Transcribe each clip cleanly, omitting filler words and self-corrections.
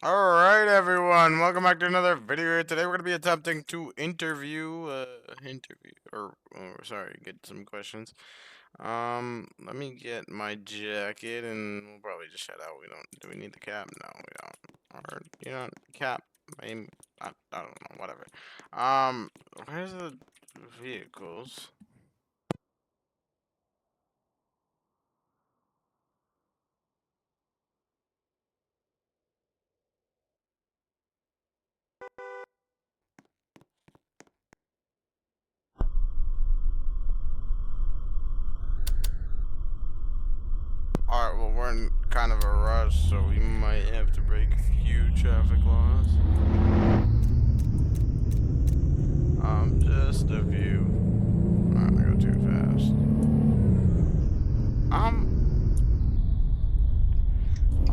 Alright everyone, welcome back to another video here. Today we're going to be attempting to sorry, get some questions. Let me get my jacket and we'll probably just head out. Do we need the cap? No, we don't. Or, cap, I don't know, whatever. Where's the vehicles? Alright, well, we're in kind of a rush, so we might have to break a few traffic laws. Just a few. Alright, I go too fast.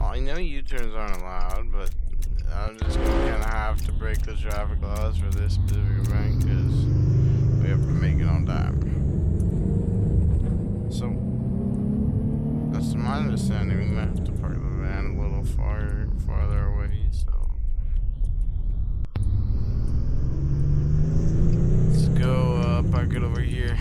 I know U-turns aren't allowed, but I'm just gonna kind of have to break the traffic laws for this specific event because we have to make it on time. So, that's my understanding. We might have to park the van a little farther away. So, let's go park it over here.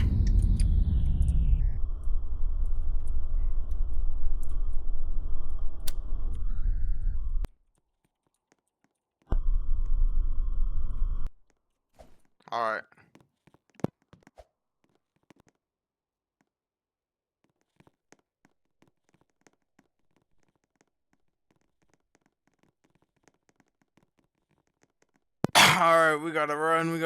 All right. Alright, we gotta run.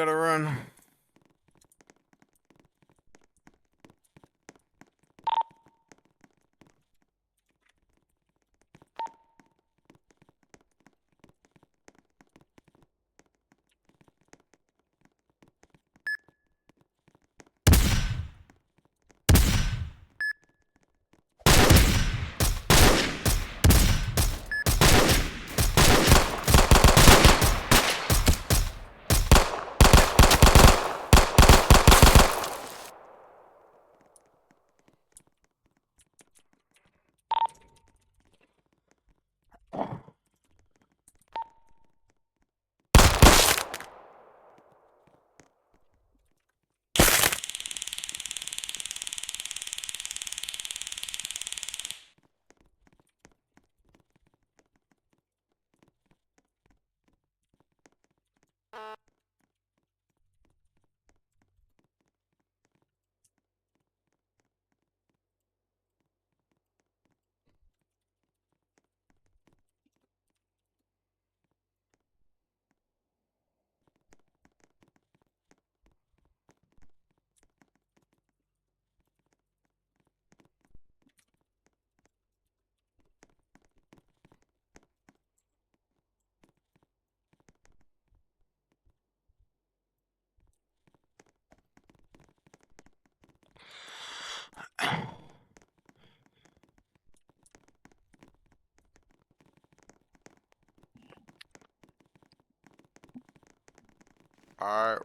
Alright,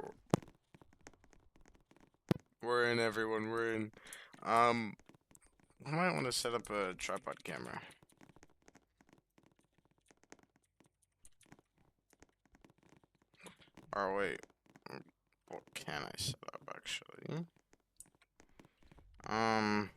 we're in, everyone. We're in. I might want to set up a tripod camera. Or wait, what can I set up actually? Um.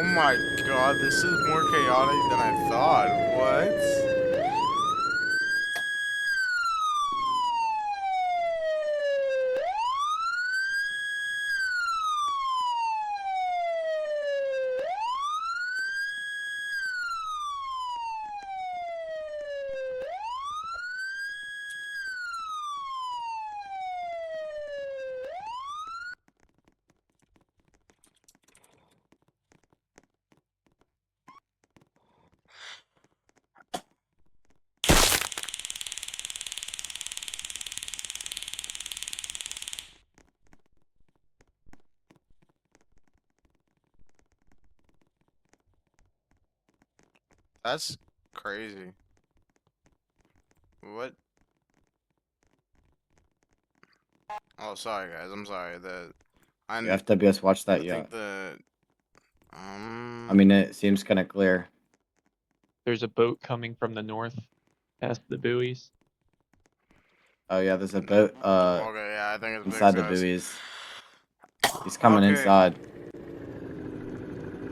Oh my god, this is more chaotic than I thought. What? That's crazy. What? Oh, sorry guys. I'm sorry. The FWS, watch that I think yacht. the I mean, it seems kind of clear. There's a boat coming from the north past the buoys. Oh yeah, there's a boat okay, yeah, I think it's inside the big sis. buoys. He's coming Okay. inside.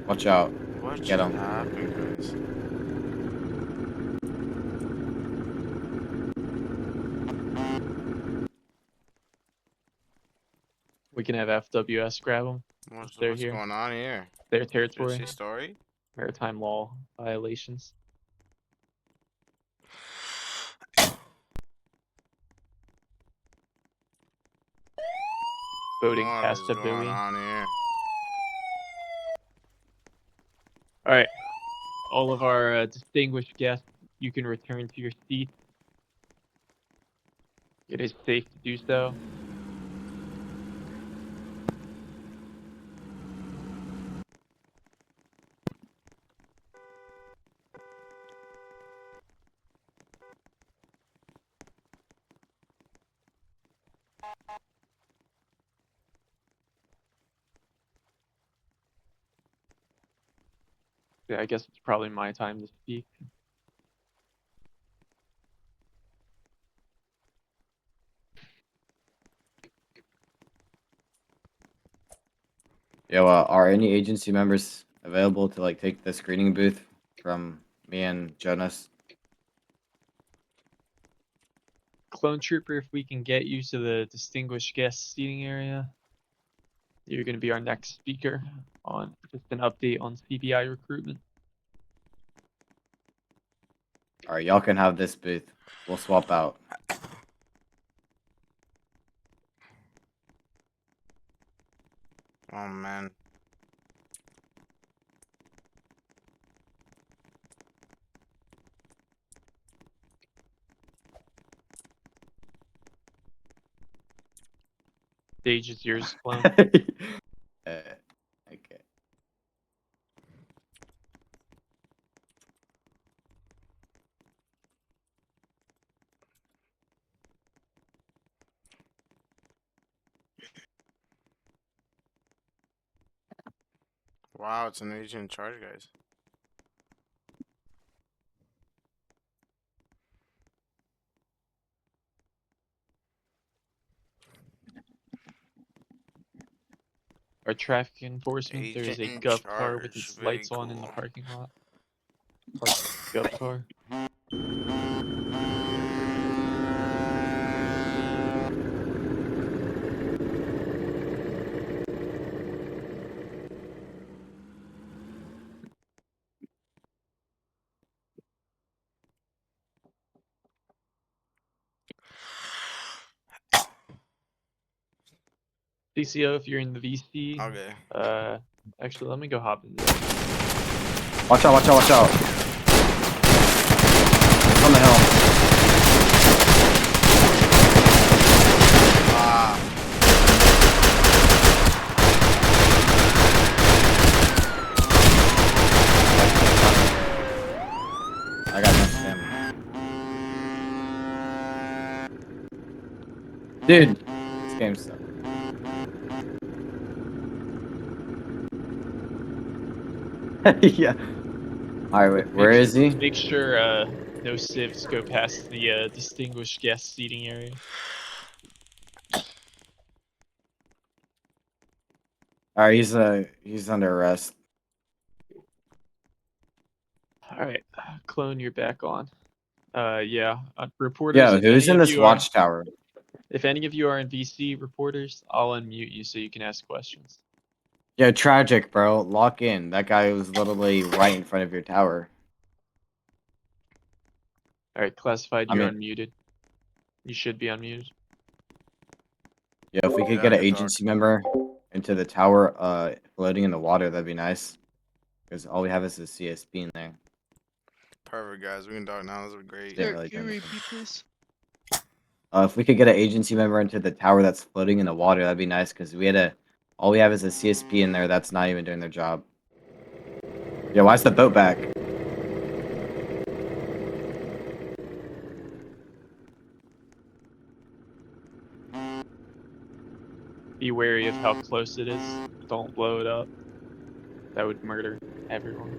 Watch out. What Get just him. happened, guys? We can have FWS grab them. What's They're here. going on here? Their territory. Juicy story? Maritime law violations. Boating What past is the going buoy. on here? All right, all of our distinguished guests, you can return to your seats. It is safe to do so. Yeah, I guess it's probably my time to speak. Yo, are any agency members available to like take the screening booth from me and Jonas? Clone Trooper, if we can get you to the distinguished guest seating area, you're going to be our next speaker on just an update on CBI recruitment. All right, y'all can have this booth. We'll swap out. Oh man. Stage is yours, Clone. Okay. Wow, it's an agent in charge, guys. Our traffic enforcement, Agent there's a in gov car with charge. its Very lights on in the cool. parking lot. Gov car. CCO, if you're in the VC. Okay. Actually, let me go hop in. Watch out! Watch out! Watch out! It's on the hill. Ah. I got next to him. Dude, this game sucks. Yeah. All right, wait, where is he? Make sure no civs go past the distinguished guest seating area. All right, he's under arrest. All right, Clone, you're back on. Yeah, reporters. Yeah, If who's any in of this you are, watchtower? if any of you are in VC reporters, I'll unmute you so you can ask questions. Yeah, tragic, bro. Lock in. That guy was literally right in front of your tower. All right, classified, I you're mean, unmuted. You should be unmuted. yeah, if we could Yeah, get I an can talk. agency member into the tower, floating in the water, that'd be nice. Because all we have is a CSP in there. Perfect, guys. We can talk now. This is great. Didn't Sir, really can do you anything. repeat, please? If we could get an agency member into the tower that's floating in the water, that'd be nice. Because all we have is a CSP in there that's not even doing their job. Yeah, why's the boat back? Be wary of how close it is. Don't blow it up. That would murder everyone.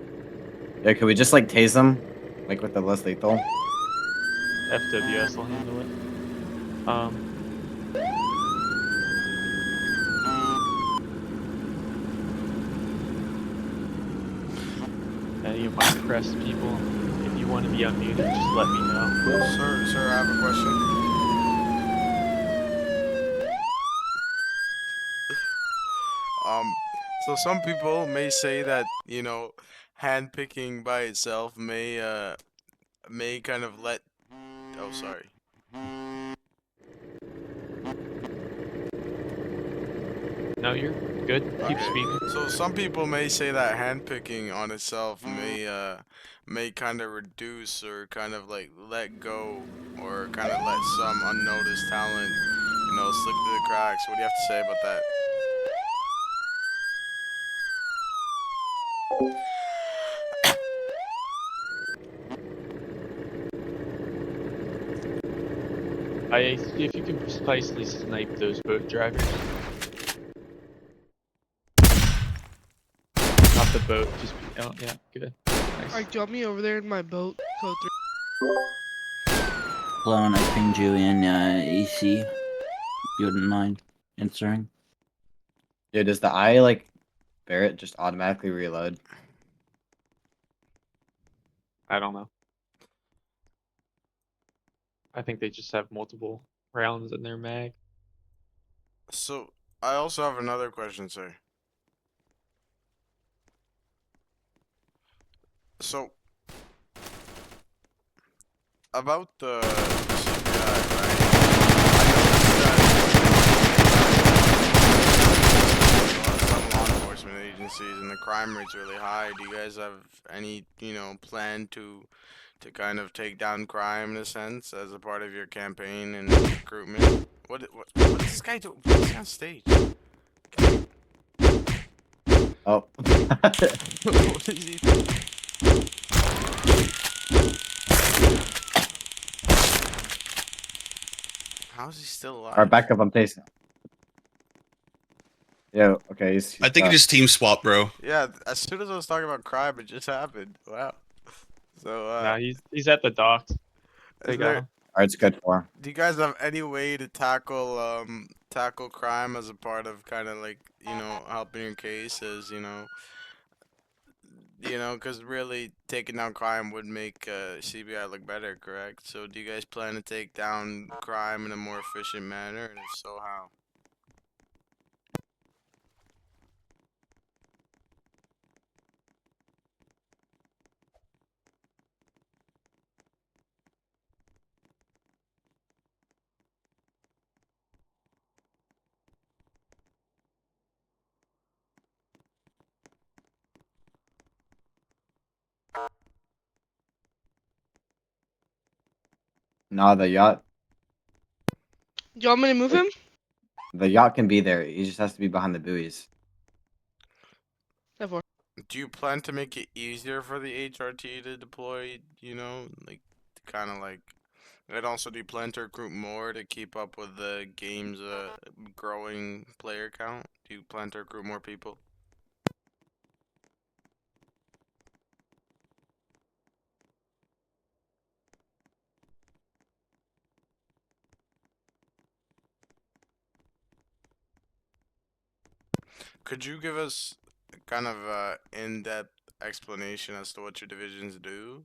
Yeah, could we just like tase them, like with the less lethal? FWS will handle it. Any of my press people, if you want to be unmuted, just let me know. Sir, I have a question. So some people may say that, handpicking by itself may kind of let. Oh, sorry. No, you're good. Keep Okay. speaking. So some people may say that handpicking on itself may kind of reduce or kind of like let go or kind of let some unnoticed talent, slip through the cracks. What do you have to say about that? I see if you can precisely snipe those boat drivers. Not the boat, just oh yeah, good. Nice. Alright, drop me over there in my boat. Code 3. Clone, I pinged you in AC. If you wouldn't mind answering. Yeah, does the eye like Barrett just automatically reload? I don't know. I think they just have multiple rounds in their mag. So I also have another question, sir. So about the CPI, right? Some law enforcement agencies and the crime rate's really high. Do you guys have any, plan to kind of take down crime in a sense as a part of your campaign and recruitment? What is this guy doing? What's he on stage? Oh. What is he? How is he still alive? Alright, back up. I'm tasting. Yeah, okay. He's I think it is team swap, bro. Yeah, as soon as I was talking about crime, it just happened. Wow. So, Nah, he's at the docks. They is got there, him. Alright, it's good for him. do you guys have any way to tackle crime as a part of kind of like, helping your case as, because really taking down crime would make CBI look better, correct? So do you guys plan to take down crime in a more efficient manner, and if so, how? Nah, the yacht Do you want me to move him? can be there. He just has to be behind the buoys. Therefore. Do you plan to make it easier for the HRT to deploy, like, kind of like, and also do you plan to recruit more to keep up with the game's growing player count? Do you plan to recruit more people? Could you give us kind of in-depth explanation as to what your divisions do?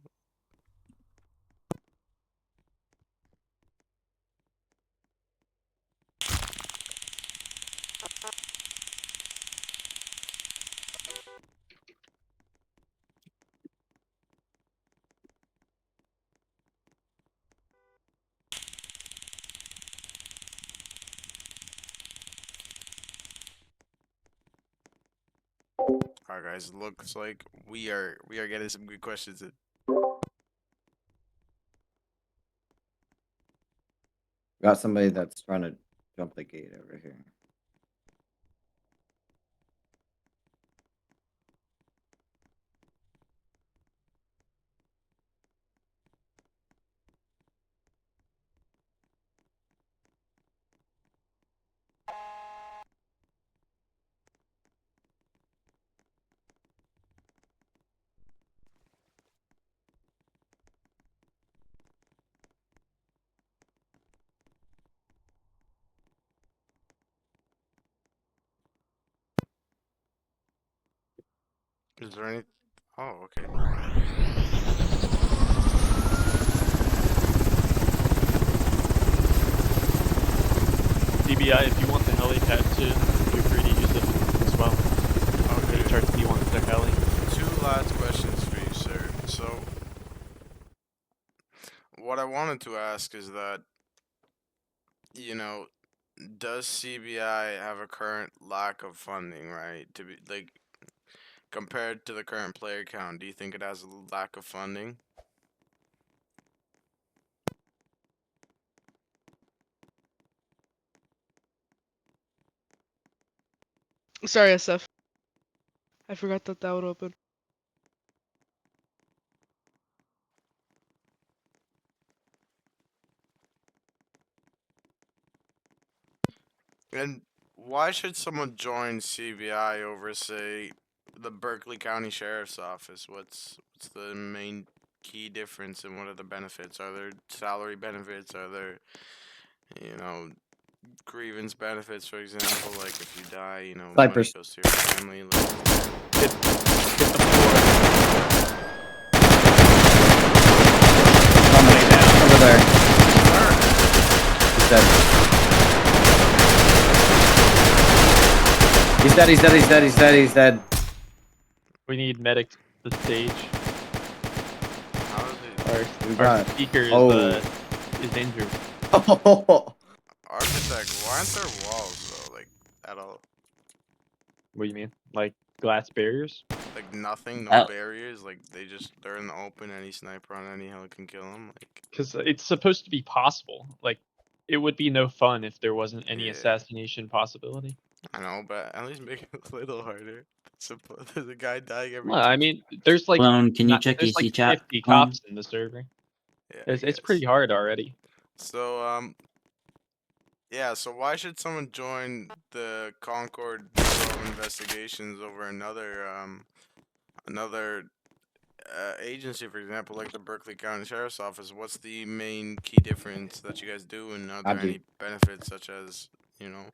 Alright, guys. Looks like we are getting some good questions in. Got somebody that's trying to jump the gate over here. Is there any? Oh, okay. CBI, if you want the helipad too, feel free to use it as well. Okay. HRT wants their heli. 2 last questions for you, sir. So, what I wanted to ask is that, you know, does CBI have a current lack of funding, right? To be like compared to the current player count, do you think it has a lack of funding? Sorry, SF. I forgot that that would open. And why should someone join CBI over, say, the Berkeley County Sheriff's Office? What's the main key difference and what are the benefits? Are there salary benefits? Are there, you know, grievance benefits, for example? Like if you die, you know, money Cypress. goes to your family. Like, Hit the floor. Somebody down over there. He's dead. He's dead. He's dead. He's dead. He's dead. He's dead. We need medics to the stage. how is it? We Our got. speaker is injured. Oh. Architect, why aren't there walls though? Like at all? What do you mean? Like glass barriers? Like nothing, no Oh. barriers. Like they're in the open. Any sniper on any hill can kill them. Like Because it's supposed to be possible. Like, it would be no fun if there wasn't any Yeah. assassination possibility. I know, but at least make it a little harder. There's a guy dying every. Well, 2 I mean, there's like Clone, can you check there's EC like chat? 50 Clone? cops in the server. Yeah, I It's pretty guess. hard already. So yeah. So why should someone join the Concord Bureau of Investigations over another agency, for example, like the Berkeley County Sheriff's Office? What's the main key difference that you guys do, and are there Abdi. any benefits such as, you know,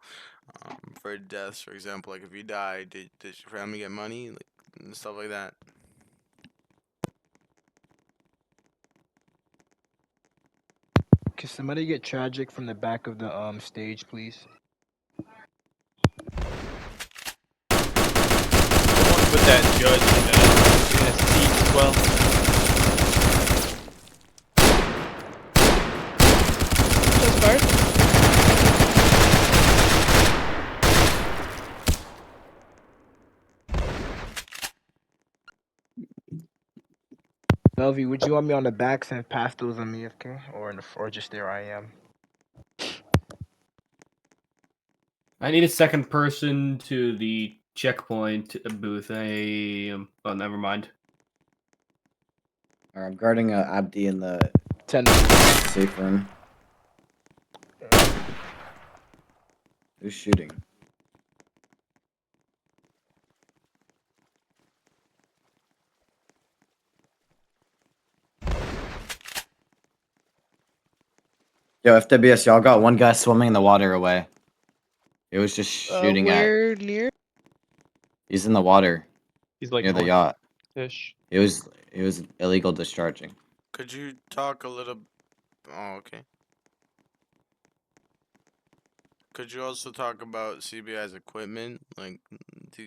for deaths, for example, like if you die, did your family get money, like and stuff like that? Can somebody get tragic from the back of the stage, please? Someone put that judge in a seat as well. Shots fired. Melvie, would you want me on the back and pass those on me, okay? Or just there I am. I need a second person to the checkpoint booth. Oh, never mind. Alright, I'm guarding Abdi in the 10. safe room. Who's shooting? Yo, FWS, y'all got one guy swimming in the water away. It was just shooting at. Where near? He's in the water He's like near the north. yacht. ish. It was illegal discharging. Could you talk a little? Oh, okay. Could you also talk about CBI's equipment? Like,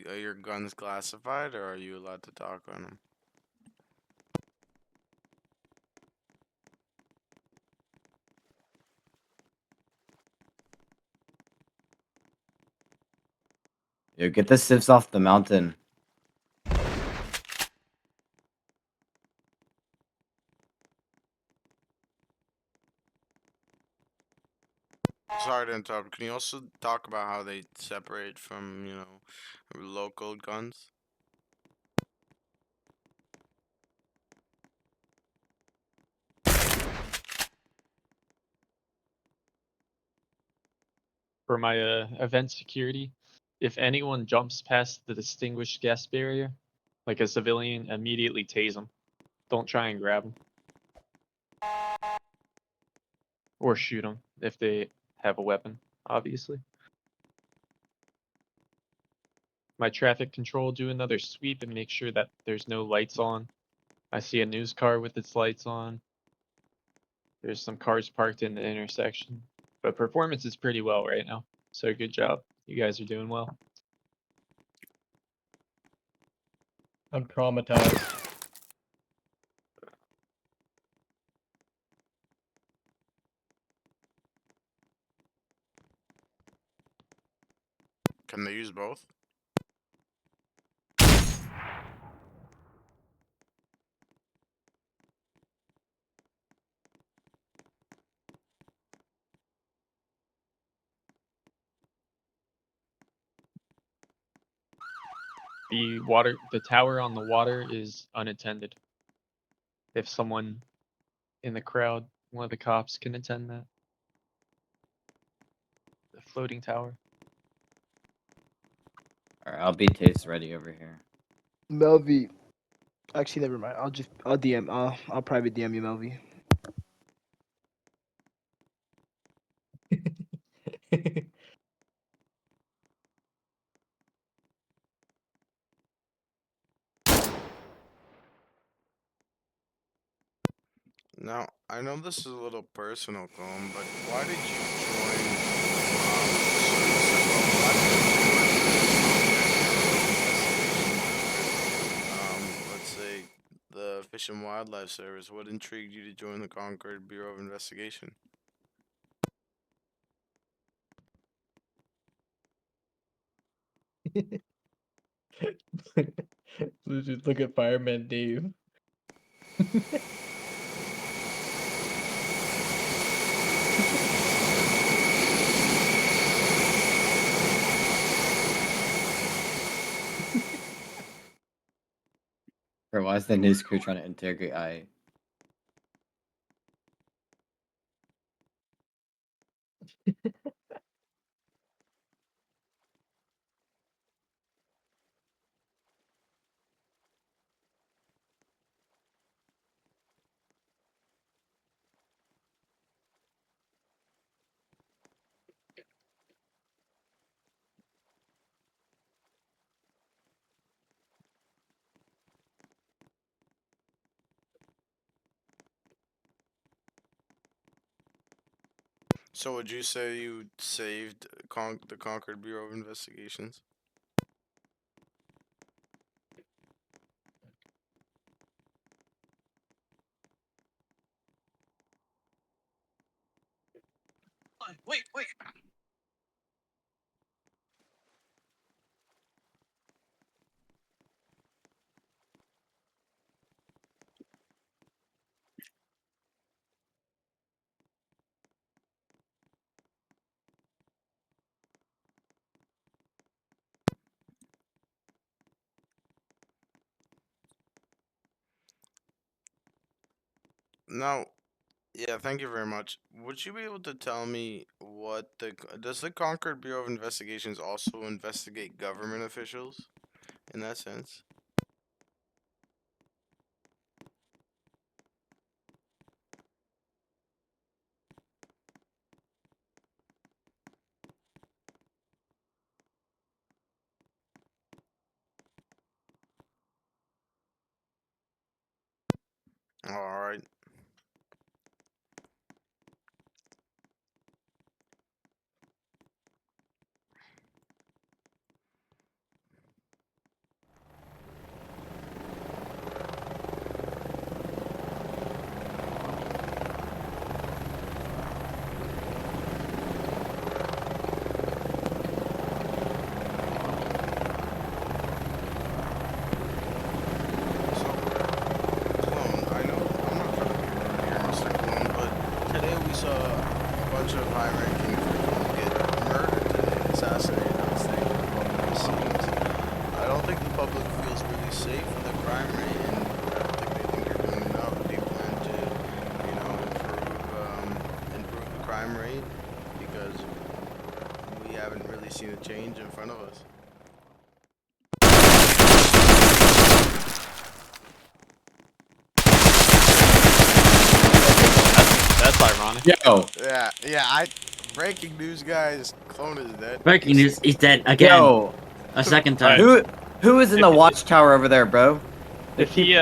are your guns classified, or are you allowed to talk on them? Yo, get the sieves off the mountain. Sorry to interrupt. Can you also talk about how they separate from, local guns? For my event security, if anyone jumps past the distinguished guest barrier, like a civilian, immediately tase them. Don't try and grab them. Or shoot them if they have a weapon, obviously. My traffic control do another sweep and make sure that there's no lights on. I see a news car with its lights on. There's some cars parked in the intersection. But performance is pretty well right now. So good job. You guys are doing well. I'm traumatized. Can they use both? The tower on the water is unattended. If someone in the crowd, one of the cops can attend that. The floating tower. Alright, I'll be taste ready over here. Melvi. Actually, never mind. I'll DM. I'll private DM you, Melvi. Now, I know this is a little personal, Colm, but why did you join, why did you join, let's say, the Fish and Wildlife Service? What intrigued you to join the Concord Bureau of Investigation? Just look at Fireman Dave. Bro, why is the news crew trying to interrogate I? So would you say you saved the Concord Bureau of Investigations? Wait. Now, yeah, thank you very much. Would you be able to tell me does the Concord Bureau of Investigations also investigate government officials in that sense? All right. So, Clone, I know I'm not trying to be rude here, Mr. Clone, but today we saw a bunch of high-ranking officials get murdered today, assassinated on stage in the public scenes. I don't think the public feels really safe with the crime rate, and I don't think they think you're doing enough. Do you plan to, improve the crime rate? Because we haven't really seen a change in front of us. That's ironic. Yo, Breaking news, guys. Clone is dead. Breaking news, he's dead again. yo, A second time. who is in the watchtower over there, bro? If he's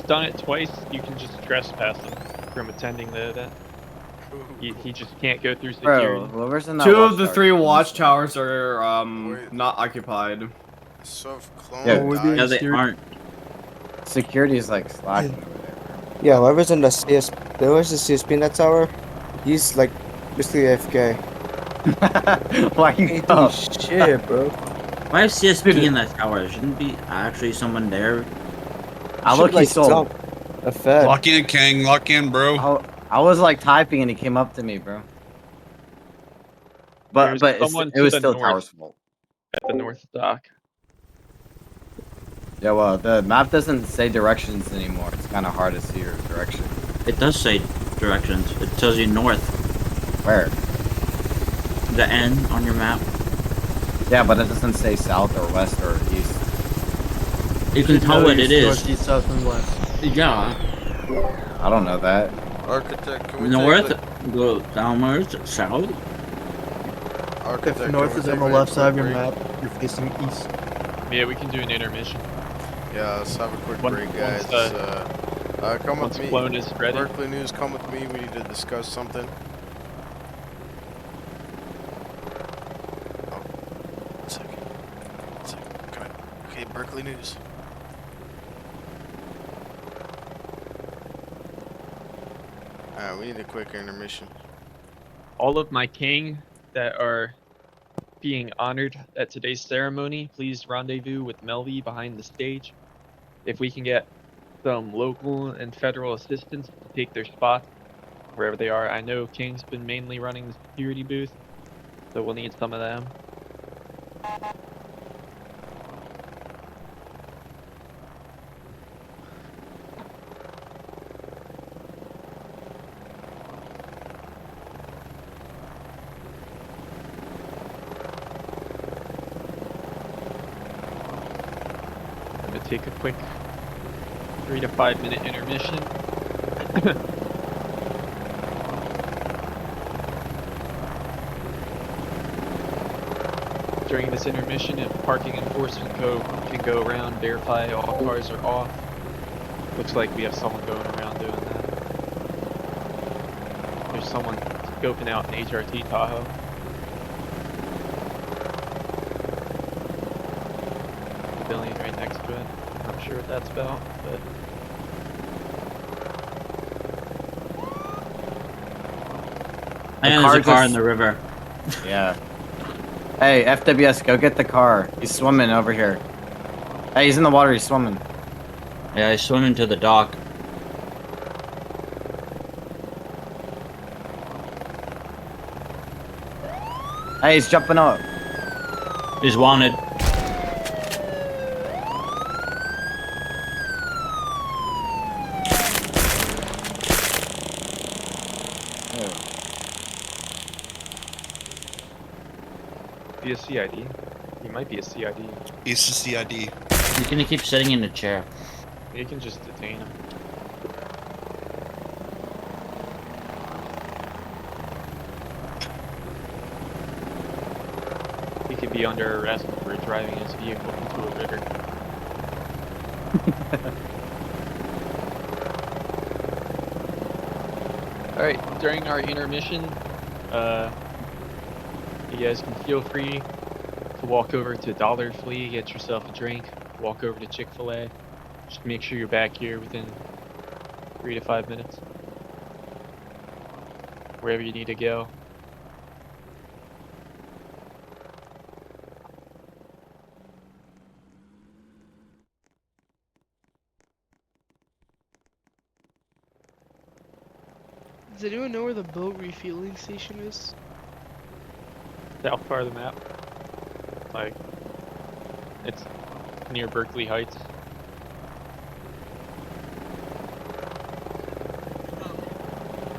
done it twice, you can just trespass him from attending the event. He just can't go through security. Bro, whoever's in that Two of the watchtower, three please. watchtowers are Wait. not occupied. So if Clone Yeah. dies, No, they aren't. Security is like slacking over there, Yeah, whoever's in the whoever's the CSP in that tower, he's like basically AFK. bro. Why you Ain't dumb? do shit, bro. Why is CSP Dude. in that tower? Shouldn't be actually someone there. I look, he sold. A fed. Lock in, Kang. Lock in, bro. I was like typing and he came up to me, bro. But There's someone it to was the still north. Tower's fault. At the north dock. Yeah, well, the map doesn't say directions anymore. It's kind of hard to see your direction. It does say directions. It tells you north. Where? The N on your map. Yeah, but it doesn't say south or west or east. You can tell what it is. East, south, and west. Yeah. I don't know that. Architect, can we North, take go downwards, south. Architect, If can north we is take on the a left side of quick your break? map, you're facing east. Yeah, we can do an intermission. Yeah, let's have a quick Once- break, guys. once, Come Once with me. clone is ready. Berkeley News, come with me. We need to discuss something. Oh, 1 second. 1 second. Come on. Okay, Berkeley News. Alright, we need a quick intermission. All of my king that are being honored at today's ceremony, please rendezvous with Melvy behind the stage. If we can get some local and federal assistance to take their spots wherever they are. I know King's been mainly running the security booth, so we'll need some of them. I'm gonna take a quick 3 to 5 minute intermission. During this intermission, if parking enforcement can go around, verify all cars are off. Looks like we have someone going around doing that. There's someone scoping out an HRT Tahoe. Pavilion right next to it. Not sure what that's about, but And there's a car in the river. Yeah. Hey, FWS, go get the car. He's swimming over here. Hey, he's in the water. He's swimming. Yeah, he's swimming to the dock. Hey, he's jumping up. He's wanted. be a CID. He might be a CID. He's a CID. He's gonna keep sitting in the chair. You can just detain him. He could be under arrest for driving his vehicle into a river. Alright, during our intermission, you guys can feel free to walk over to Dollar Flea, get yourself a drink, walk over to Chick-fil-A. Just make sure you're back here within 3 to 5 minutes. Wherever you need to go. Does anyone know where the boat refueling station is? South part of the map. Like, it's near Berkeley Heights.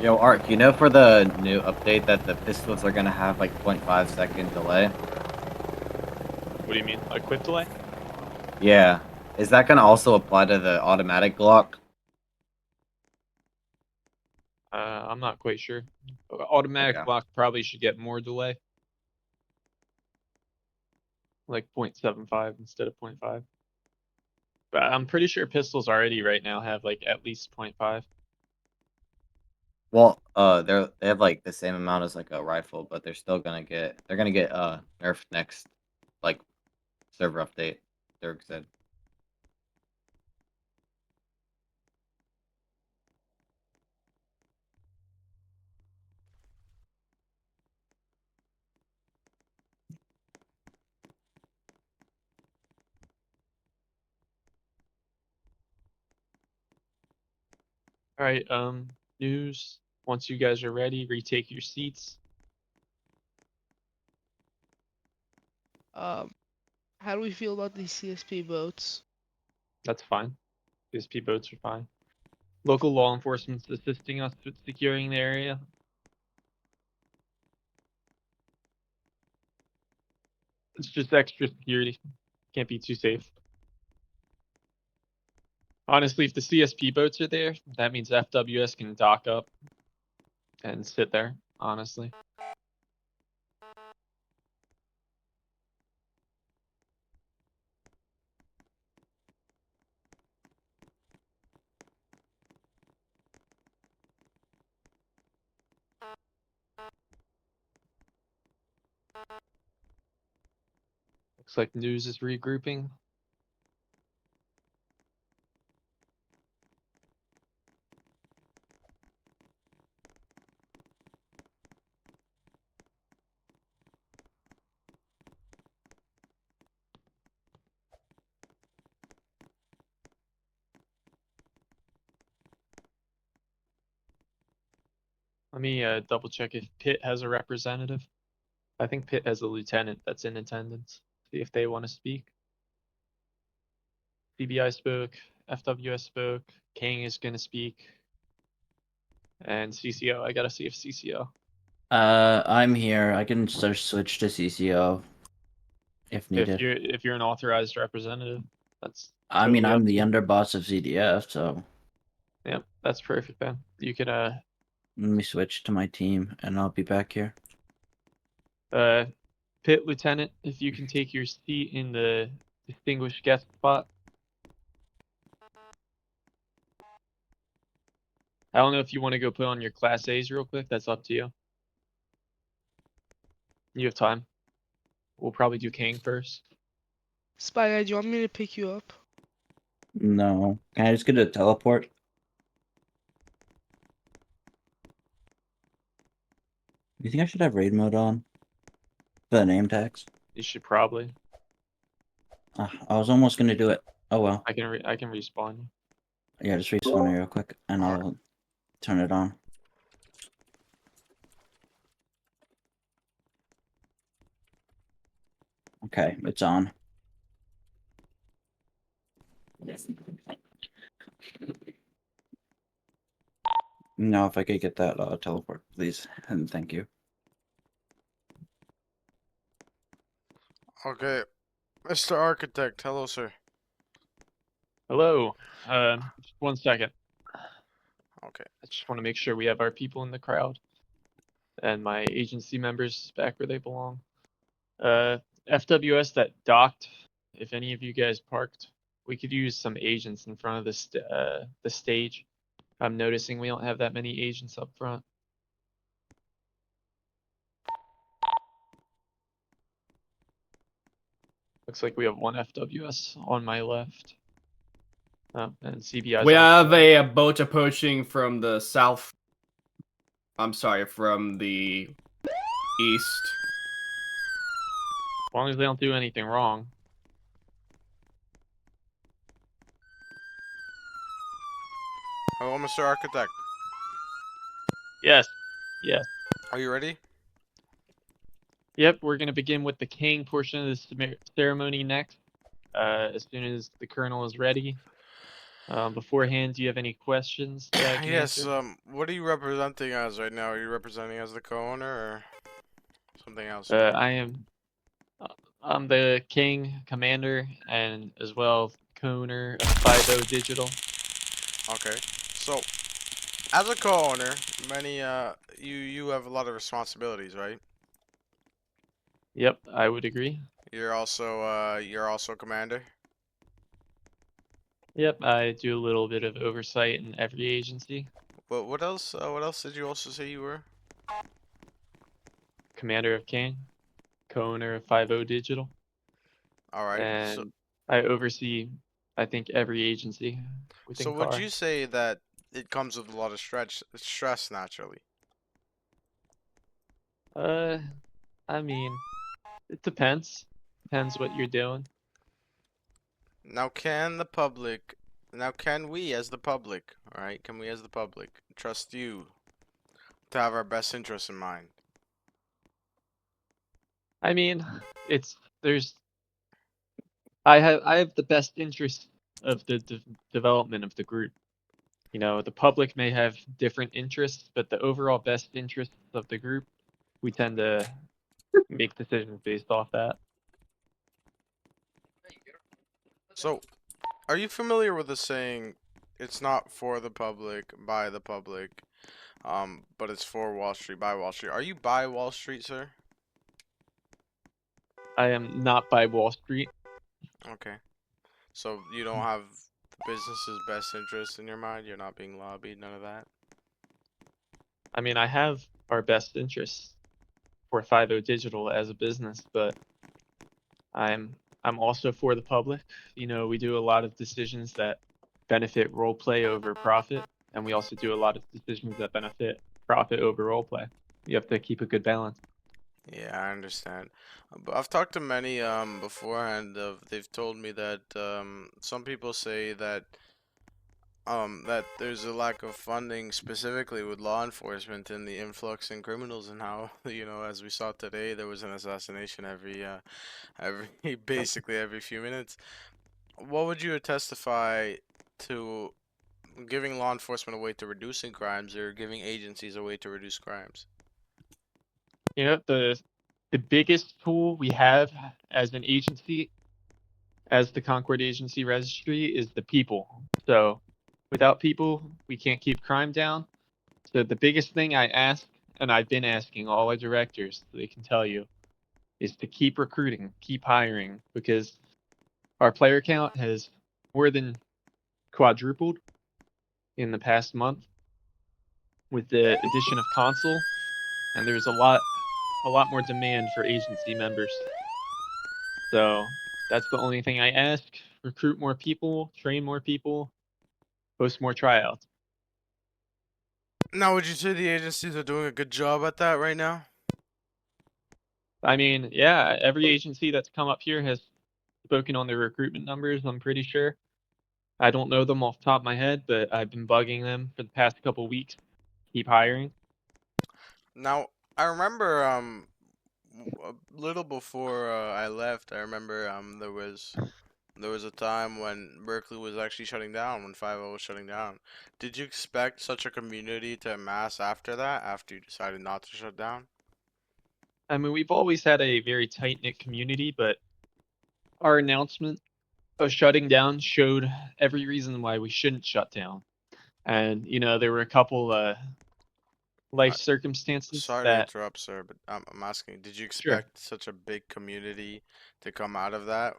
Yo, Art, you know for the new update that the pistols are gonna have like 0.5 second delay? What do you mean? A quick delay? Yeah. Is that gonna also apply to the automatic Glock? I'm not quite sure. Automatic Okay. lock probably should get more delay. Like 0.75 instead of 0.5. But I'm pretty sure pistols already right now have like at least 0.5. Well, they have like the same amount as like a rifle, but they're gonna get nerfed next like server update. Dirk said. Alright, news. Once you guys are ready, retake your seats. How do we feel about these CSP boats? That's fine. CSP boats are fine. Local law enforcement's assisting us with securing the area. It's just extra security. Can't be too safe. Honestly, if the CSP boats are there, that means FWS can dock up and sit there, honestly. Looks like news is regrouping. Let me double check if Pitt has a representative. I think Pitt has a lieutenant that's in attendance. See if they want to speak. CBI spoke, FWS spoke, CANG is going to speak, and CCO. I gotta see if CCO. I'm here. I can start switch to CCO if needed. If you're an authorized representative, that's. I mean, totally I'm up the to you. underboss of CDF, so Yep, that's perfect, man. You can let me switch to my team, and I'll be back here. Pitt lieutenant, if you can take your seat in the distinguished guest spot. I don't know if you want to go put on your class A's real quick. That's up to you. You have time. We'll probably do CANG first. Spy Guy, do you want me to pick you up? No. Can I just get a teleport? You think I should have raid mode on? The name tags? You should probably. I was almost gonna do it. Oh well. I can respawn you. Yeah, just respawn me real quick, and I'll turn it on. Okay, it's on. Now, if I could get that teleport, please, and thank you. Okay, Mr. Architect, hello, sir. Hello. Just 1 second. Okay. I just want to make sure we have our people in the crowd and my agency members back where they belong. FWS that docked. If any of you guys parked, we could use some agents in front of the stage. I'm noticing we don't have that many agents up front. Looks like we have one FWS on my left. And CBI. We have a boat approaching from the south. I'm sorry, from the east. As long as they don't do anything wrong. Hello, Mr. Architect. Yes. Yes. Are you ready? Yep, we're going to begin with the CANG portion of the ceremony next. As soon as the colonel is ready. Beforehand, do you have any questions that I can Yes. answer? What are you representing as right now? Are you representing as the co-owner or something else? I'm the CANG commander and as well co-owner of 50 Digital. Okay. So, as a co-owner, you have a lot of responsibilities, right? Yep, I would agree. You're also commander. Yep, I do a little bit of oversight in every agency. What else? What else did you also say you were? Commander of CANG, co-owner of 50 Digital. All right. And I oversee, I think, every agency within So would CAR. you say that it comes with a lot of stress naturally? I mean, it depends. Depends what you're doing. Now, can we as the public, all right? Can we as the public trust you to have our best interests in mind? I mean, I have the best interest of the development of the group. You know, the public may have different interests, but the overall best interests of the group, we tend to make decisions based off that. So, are you familiar with the saying, it's not for the public, by the public, but it's for Wall Street, by Wall Street? Are you by Wall Street, sir? I am not by Wall Street. Okay. So you don't have the business's best interest in your mind? You're not being lobbied, none of that? I mean, I have our best interests for 50 Digital as a business, but I'm also for the public. You know, we do a lot of decisions that benefit role play over profit, and we also do a lot of decisions that benefit profit over role play. You have to keep a good balance. Yeah, I understand. But I've talked to many beforehand. They've told me that some people say that there's a lack of funding specifically with law enforcement and the influx in criminals, and how, as we saw today, there was an assassination every basically every few minutes. What would you testify to giving law enforcement a way to reducing crimes, or giving agencies a way to reduce crimes? You know, the biggest tool we have as an agency, as the Concord Agency Registry, is the people. So without people, we can't keep crime down. So the biggest thing I ask, and I've been asking all our directors, so they can tell you, is to keep recruiting, keep hiring, because our player count has more than quadrupled in the past month with the addition of console, and there's a lot more demand for agency members. So that's the only thing I ask: recruit more people, train more people, host more tryouts. Now, would you say the agencies are doing a good job at that right now? I mean, yeah, every agency that's come up here has spoken on their recruitment numbers, I'm pretty sure. I don't know them off the top of my head, but I've been bugging them for the past couple weeks. Keep hiring. Now, I remember a little before I left, I remember there was a time when Berkeley was actually shutting down, when 50 was shutting down. Did you expect such a community to amass after that, after you decided not to shut down? I mean, we've always had a very tight-knit community, but our announcement of shutting down showed every reason why we shouldn't shut down. And, you know, there were a couple life circumstances Sorry to that... interrupt, sir, but I'm asking, did you Sure. expect such a big community to come out of that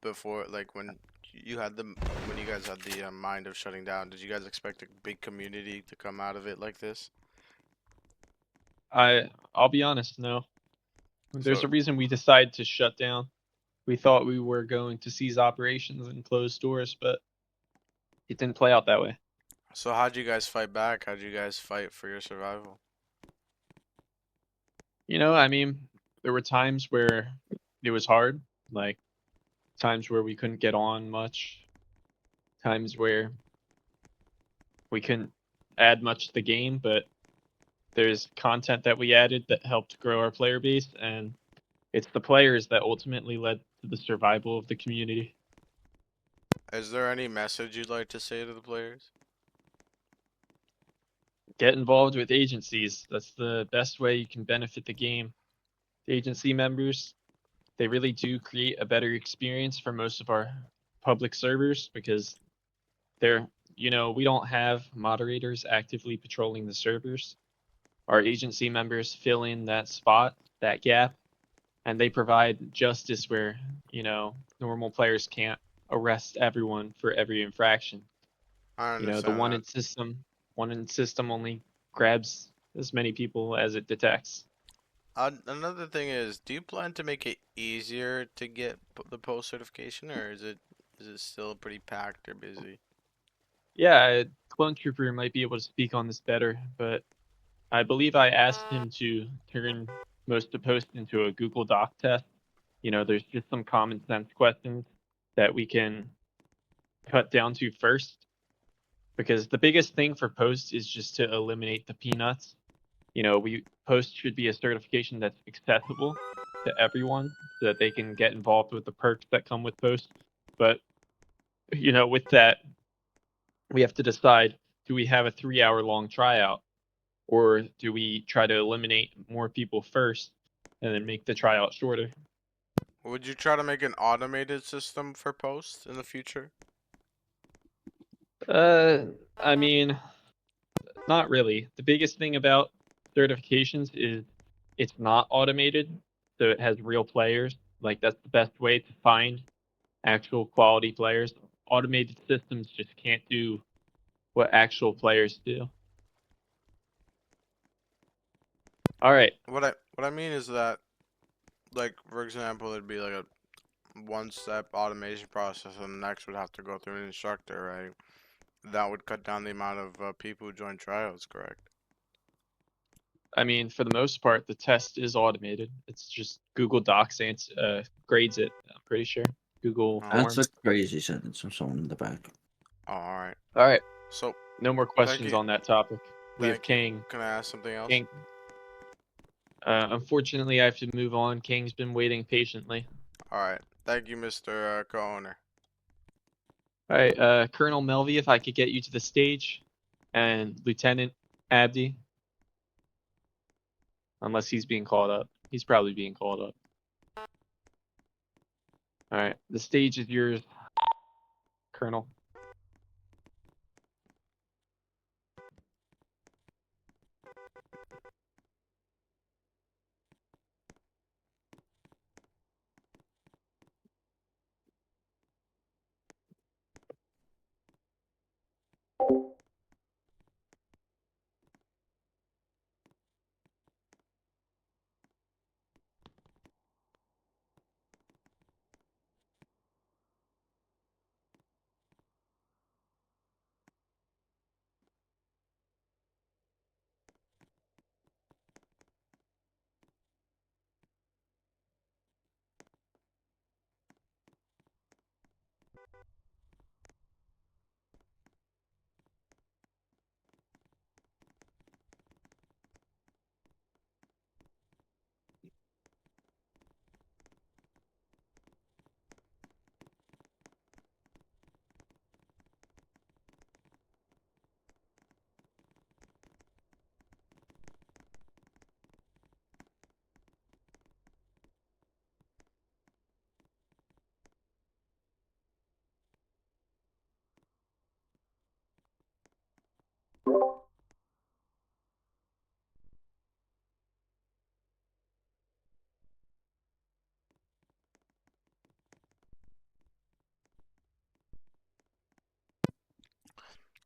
before, like when you guys had the mind of shutting down? Did you guys expect a big community to come out of it like this? I'll be honest, no. There's So, a reason we decided to shut down. We thought we were going to cease operations and close doors, but it didn't play out that way. So how'd you guys fight back? How'd you guys fight for your survival? You know, I mean, there were times where it was hard, like times where we couldn't get on much, times where we couldn't add much to the game, but there's content that we added that helped grow our player base, and it's the players that ultimately led to the survival of the community. Is there any message you'd like to say to the players? Get involved with agencies. That's the best way you can benefit the game. The agency members, they really do create a better experience for most of our public servers because they're, you know, we don't have moderators actively patrolling the servers. Our agency members fill in that spot, that gap, and they provide justice where, you know, normal players can't arrest everyone for every infraction. I You know, the understand that. one in system only grabs as many people as it detects. Another thing is, do you plan to make it easier to get the post certification, or is it still pretty packed or busy? Yeah, Clone Trooper might be able to speak on this better, but I believe I asked him to turn most of the posts into a Google Doc test. You know, there's just some common sense questions that we can cut down to first, because the biggest thing for posts is just to eliminate the peanuts. You know, post should be a certification that's accessible to everyone so that they can get involved with the perks that come with post. But you know, with that, we have to decide, do we have a 3-hour long tryout, or do we try to eliminate more people first and then make the tryout shorter? Would you try to make an automated system for posts in the future? I mean, not really. The biggest thing about certifications is it's not automated, so it has real players. Like, that's the best way to find actual quality players. Automated systems just can't do what actual players do. All right. What I mean is that, like, for example, it'd be like a one-step automation process, and the next would have to go through an instructor, right? That would cut down the amount of people who join trials, correct? I mean, for the most part, the test is automated. It's just Google Docs grades it, I'm pretty sure. Google That's Forms. a crazy sentence from someone in the back. Oh, all right. All right. So, No more thank questions you. on that topic. We have Thank you. Kang. Can I ask something else? Kang. Unfortunately, I have to move on. Kang's been waiting patiently. All right. Thank you, Mr. Co-owner. All right, Colonel Melvy, if I could get you to the stage, and Lieutenant Abdi, unless he's being called up. He's probably being called up. All right, the stage is yours, Colonel.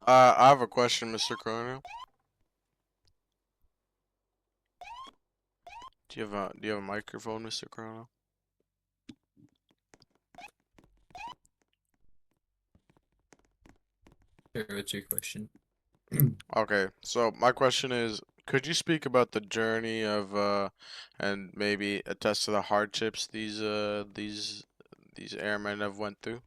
I have a question, Mr. Colonel. Do you have a microphone, Mr. Colonel? Sure, what's your question? Okay, so my question is, could you speak about the journey of and maybe attest to the hardships these airmen have went through?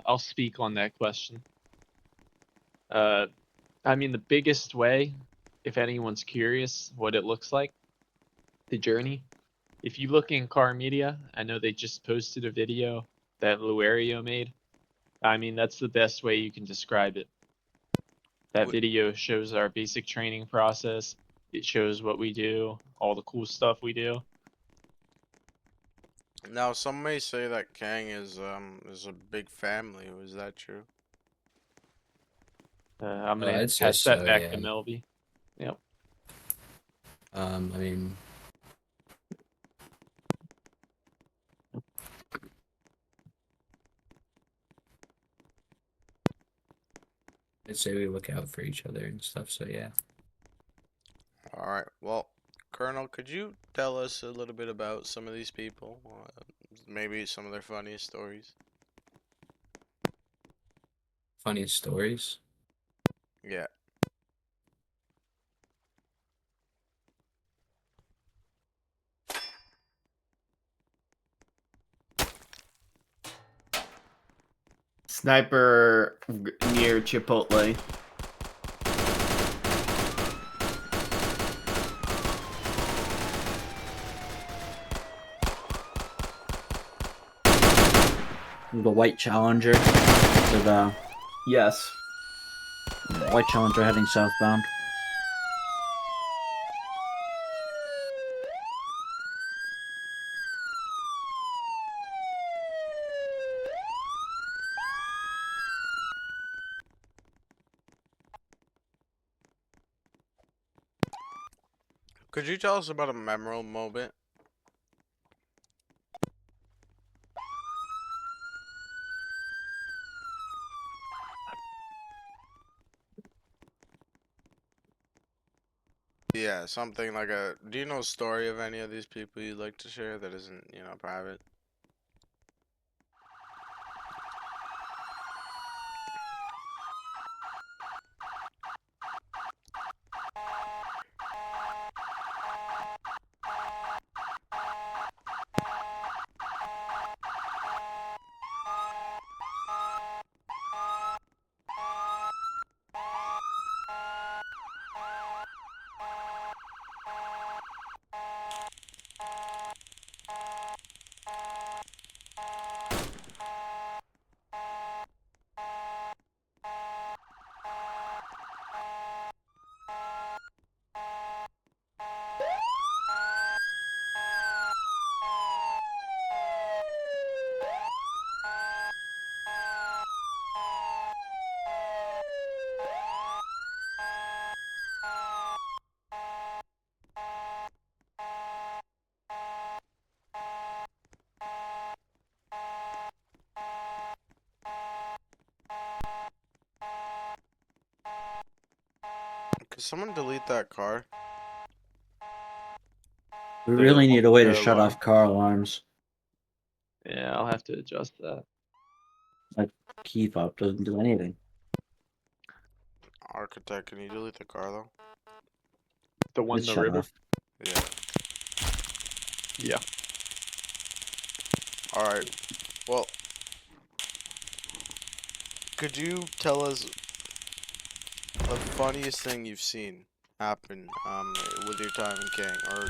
I'll speak on that question. I mean, the biggest way, if anyone's curious what it looks like, the journey. If you look in car media, I know they just posted a video that Luario made. I mean, that's the best way you can describe it. That video shows our basic training process. It shows what we do, all the cool stuff we do. Now, some may say that CANG is a big family. Is that true? I'm Oh, gonna I'd say pass that so, back yeah. to Melby. Yep. I mean, I'd say we look out for each other and stuff, so yeah. All right. Well, Colonel, could you tell us a little bit about some of these people? Maybe some of their funniest stories? Funniest stories? Yeah. Sniper near Chipotle. The white Challenger. To the Yes. white Challenger heading southbound. Could you tell us about a memorable moment? Yeah, something like a. Do you know a story of any of these people you'd like to share that isn't, private? Could someone delete that car? We really need a way to The shut alarm. off car alarms. Yeah, I'll have to adjust that. Like key fob doesn't do anything. Architect, can you delete the car though? The one in It's the shut river? off. Yeah. Yeah. Alright. Well, could you tell us the funniest thing you've seen happen with your time in King, or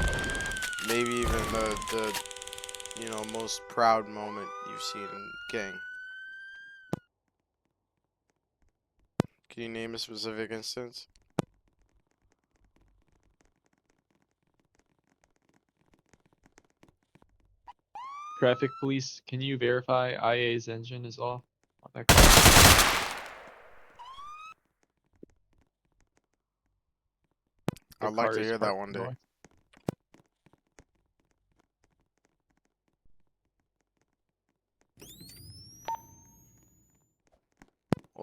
maybe even the most proud moment you've seen in King? Can you name a specific instance? Traffic police, can you verify IA's engine is off on that car? The I'd like car to is hear that parked one day. north.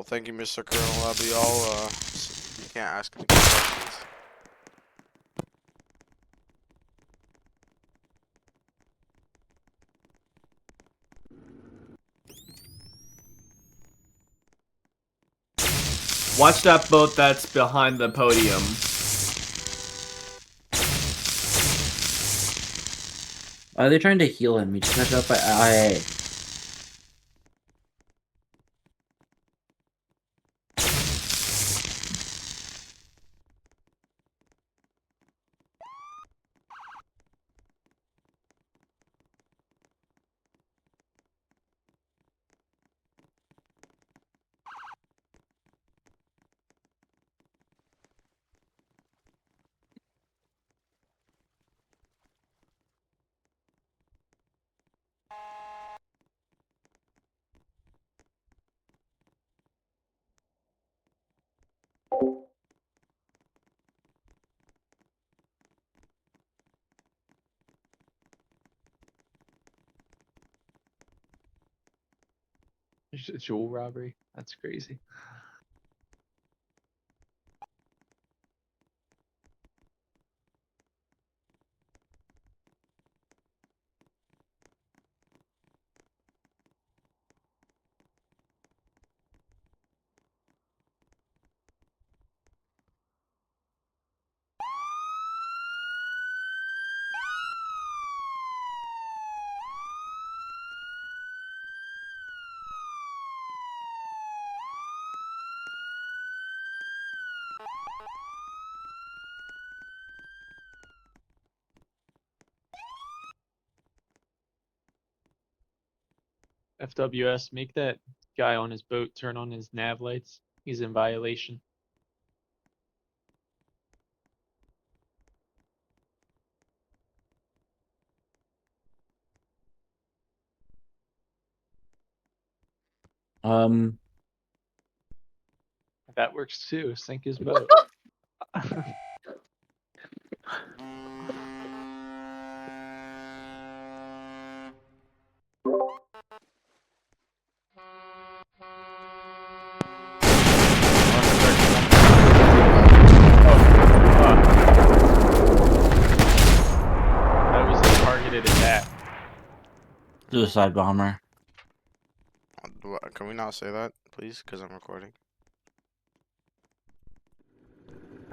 Well, thank you, Mr. Colonel. That'll be all. You can't ask any questions. Watch that boat that's behind the podium. Why are they trying to heal him? He just got shot by IA. Jewel robbery. That's crazy. FWS, make that guy on his boat turn on his nav lights. He's in violation. That works too. Sink his boat. That was a targeted attack. Suicide bomber. Can we not say that, please? Because I'm recording.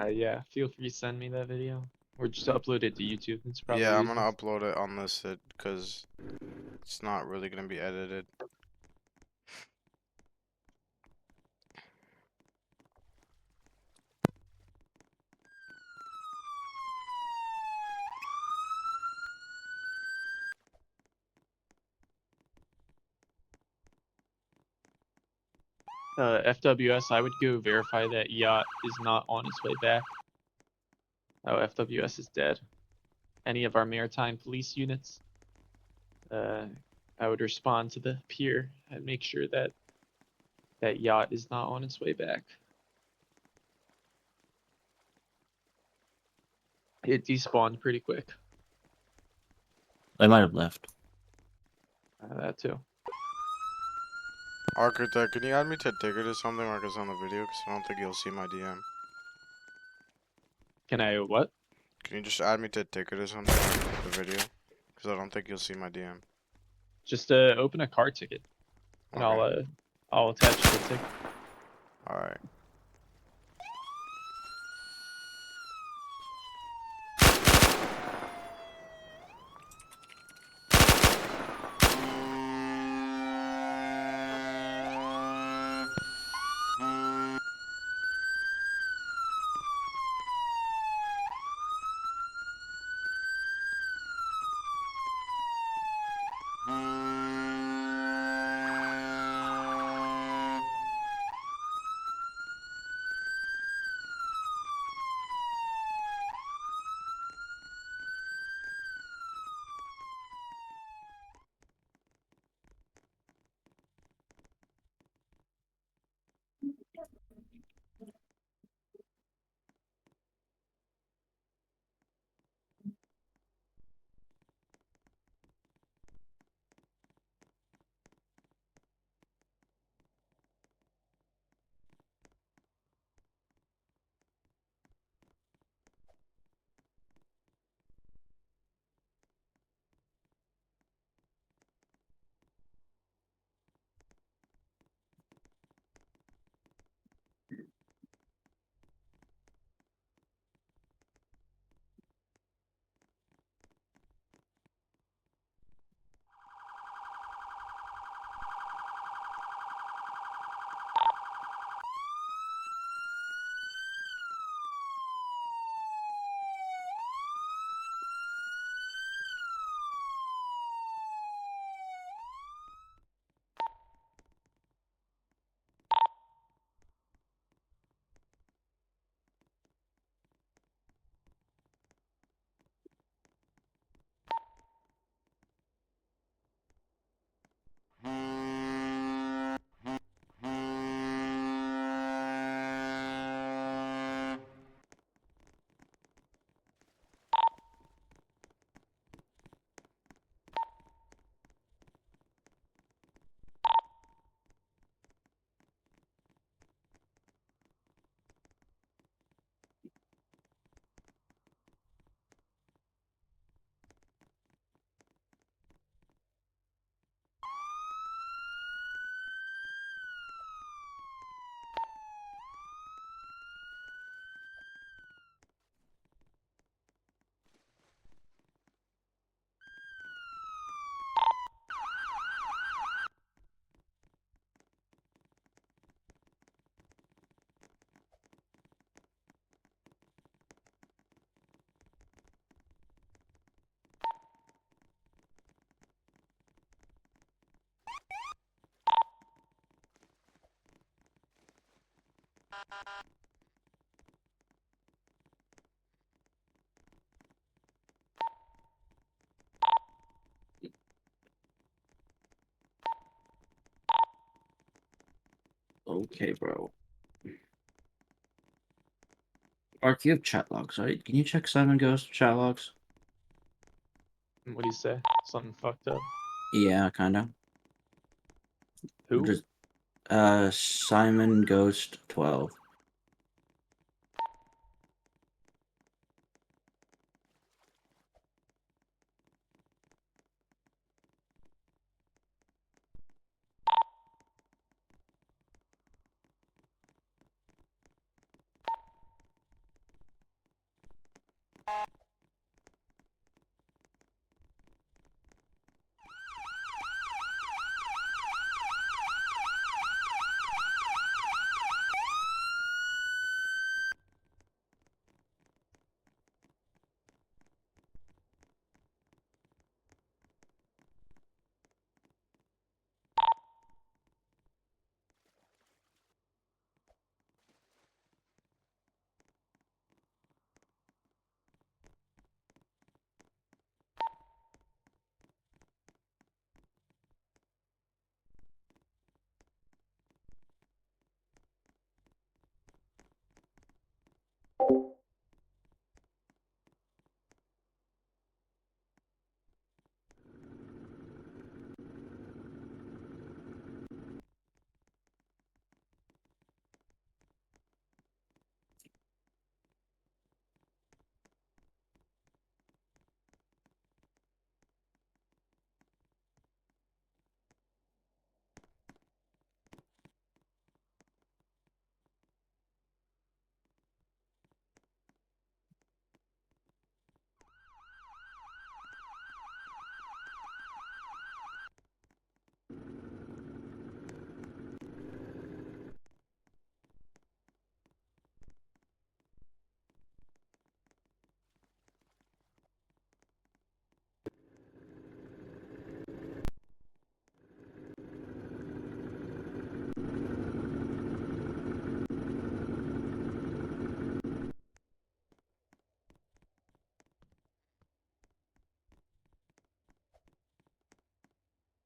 Yeah, feel free to send me that video. Or just upload it to YouTube. It's probably Yeah, I'm easiest. gonna upload it on this because it's not really gonna be edited. FWS, I would go verify that yacht is not on its way back. Oh, FWS is dead. Any of our maritime police units, I would respond to the pier and make sure that that yacht is not on its way back. It despawned pretty quick. They might have left. That too. Architect, can you add me to ticket or something like it's on the video? Because I don't think you'll see my DM. Can I what? Can you just add me to ticket or something like the video? Because I don't think you'll see my DM. Just open a car ticket, and Okay. I'll attach the ticket. Alright. Okay, bro. Mark, you have chat logs, right? Can you check Simon Ghost chat logs? What do you say? Something fucked up? Yeah, kinda. Who? Just Simon Ghost 12.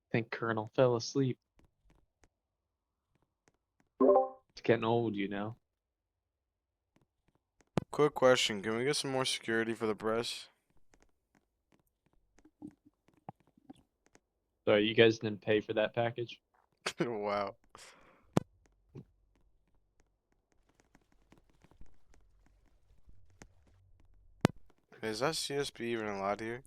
I think Colonel fell asleep. It's getting old, you know. Quick question, can we get some more security for the press? So you guys didn't pay for that package? Wow. Is that CSP even allowed here?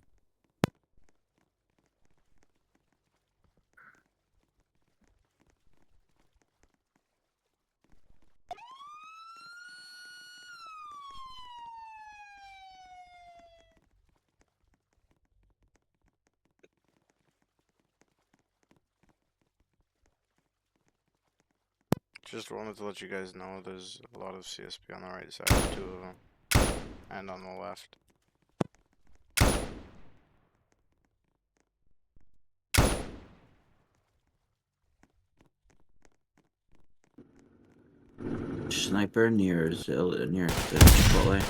Just wanted to let you guys know there's a lot of CSP on the right side, 2 of them, and on the left. Sniper near the Chipotle.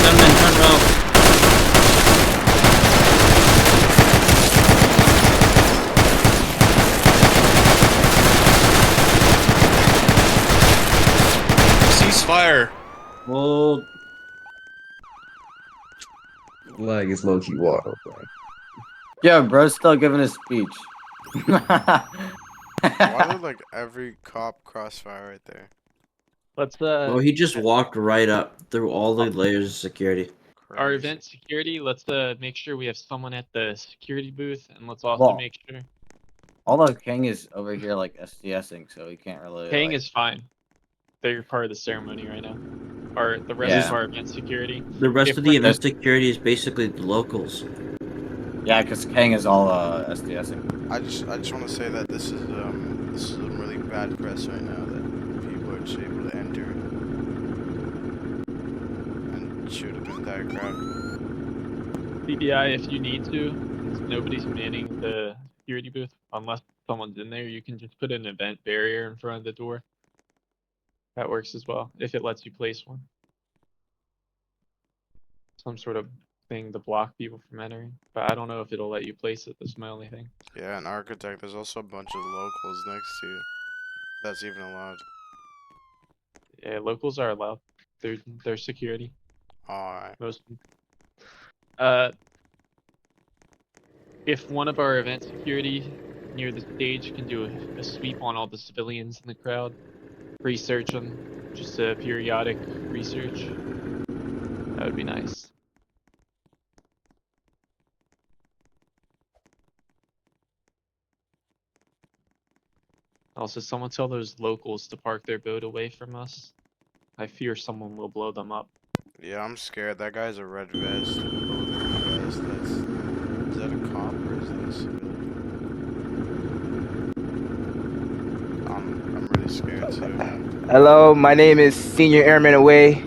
Gunman, front row. Ceasefire. Hold. Lag is low key wild, bro. Yo, bro's still giving a speech. Why did like every cop crossfire right there? Let's Well, he just walked right up through all the layers of security. our Crazy. event security, let's make sure we have someone at the security booth, and let's also Well, make sure although King is over here like SDSing, so he can't really. Kang like... is fine. They're part of the ceremony right now. Or the rest Yeah. of our event security. The rest If of the event security is basically the locals. Yeah, because Kang is all SDSing. I just want to say that this is some really bad press right now that people are just able to enter and shoot up the entire crowd. CBI, if you need to, since nobody's manning the security booth, unless someone's in there, you can just put an event barrier in front of the door. That works as well, if it lets you place one. Some sort of thing to block people from entering, but I don't know if it'll let you place it. That's my only thing. Yeah, an architect. There's also a bunch of locals next to you. That's even allowed. Yeah, locals are allowed. They're security. Alright. Most. If one of our event security near the stage can do a sweep on all the civilians in the crowd, research them, just a periodic research, that would be nice. Also, someone tell those locals to park their boat away from us. I fear someone will blow them up. Yeah, I'm scared. That guy's a red vest. Vest. Is that a cop or is that a civilian? I'm really scared too. Hello, my name is Senior Airman Away.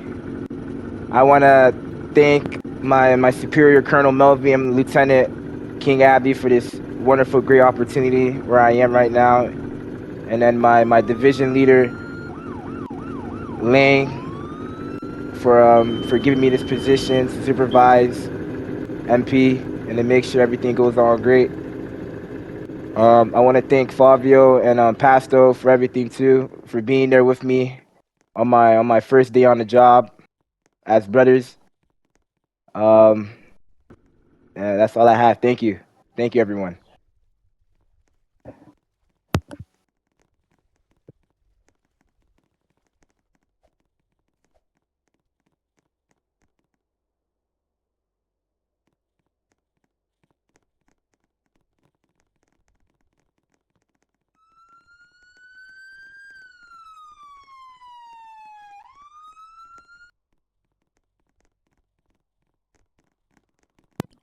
I want to thank my superior, Colonel Melvin, and Lieutenant King Abby for this wonderful, great opportunity where I am right now. And then my division leader, Lang, for giving me this position to supervise MP and to make sure everything goes on great. I want to thank Fabio and Pasto for everything too, for being there with me on my first day on the job as brothers. Yeah, that's all I have. Thank you, everyone.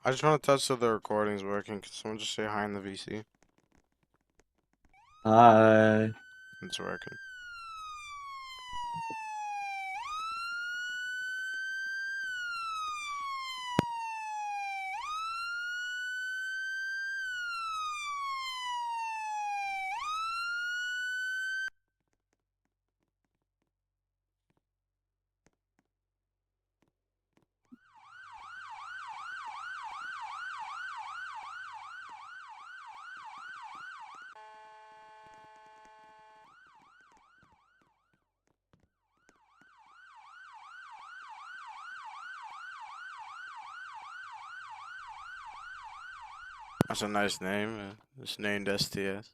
I just want to test if the recording's working. Can someone just say hi in the VC? Hi. It's working. That's a nice name. It's named STS.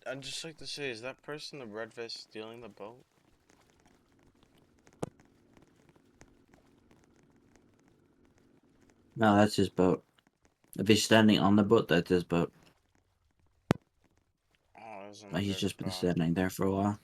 I'd just like to say, is that person the red vest stealing the boat? No, that's his boat. If he's standing on the boat, that's his boat. Oh, that's But he's another just been cop. standing there for a while.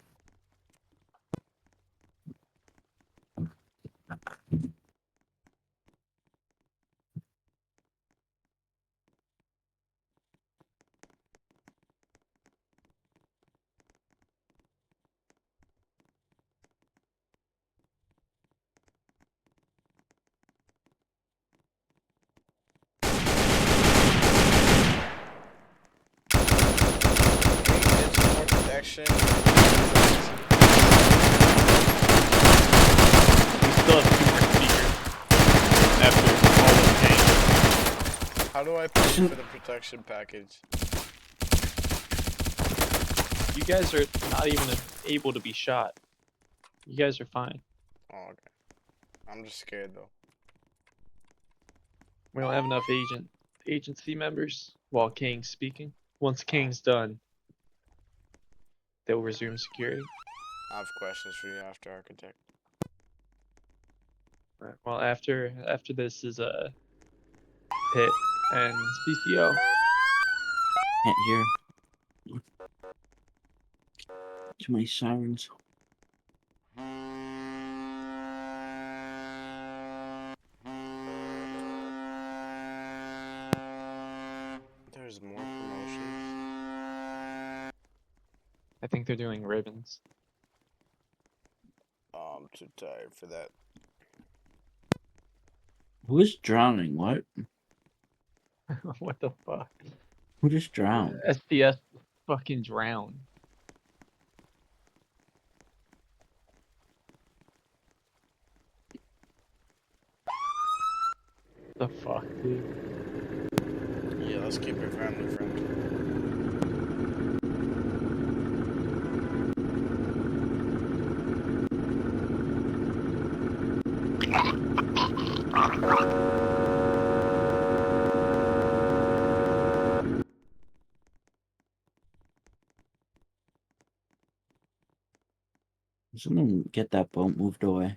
More protection. How do I pay for the protection package? You guys are not even able to be shot. You guys are fine. Oh, okay. I'm just scared though. We don't have enough agency members while Kang's speaking. Once Kang's done, they'll resume security. I have questions for you after Architect. Right. Well, after this is a Pit and CCO. Can't hear. Too many sirens. There's more promotions. I think they're doing ribbons. Oh, I'm too tired for that. Who is drowning? What? What the fuck? Who just drowned? SDS fucking drowned. The fuck, dude? Yeah, let's keep it family friendly. Someone get that boat moved away.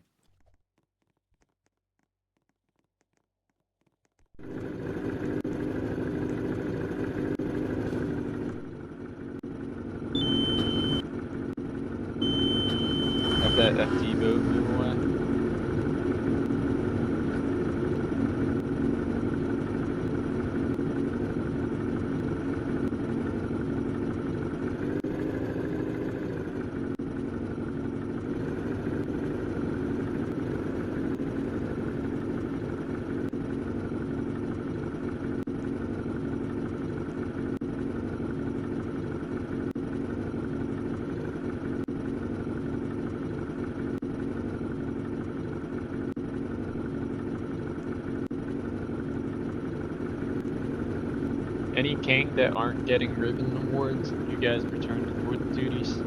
Have that FD boat move away. Any Kang that aren't getting ribbon awards, you guys return to court duties.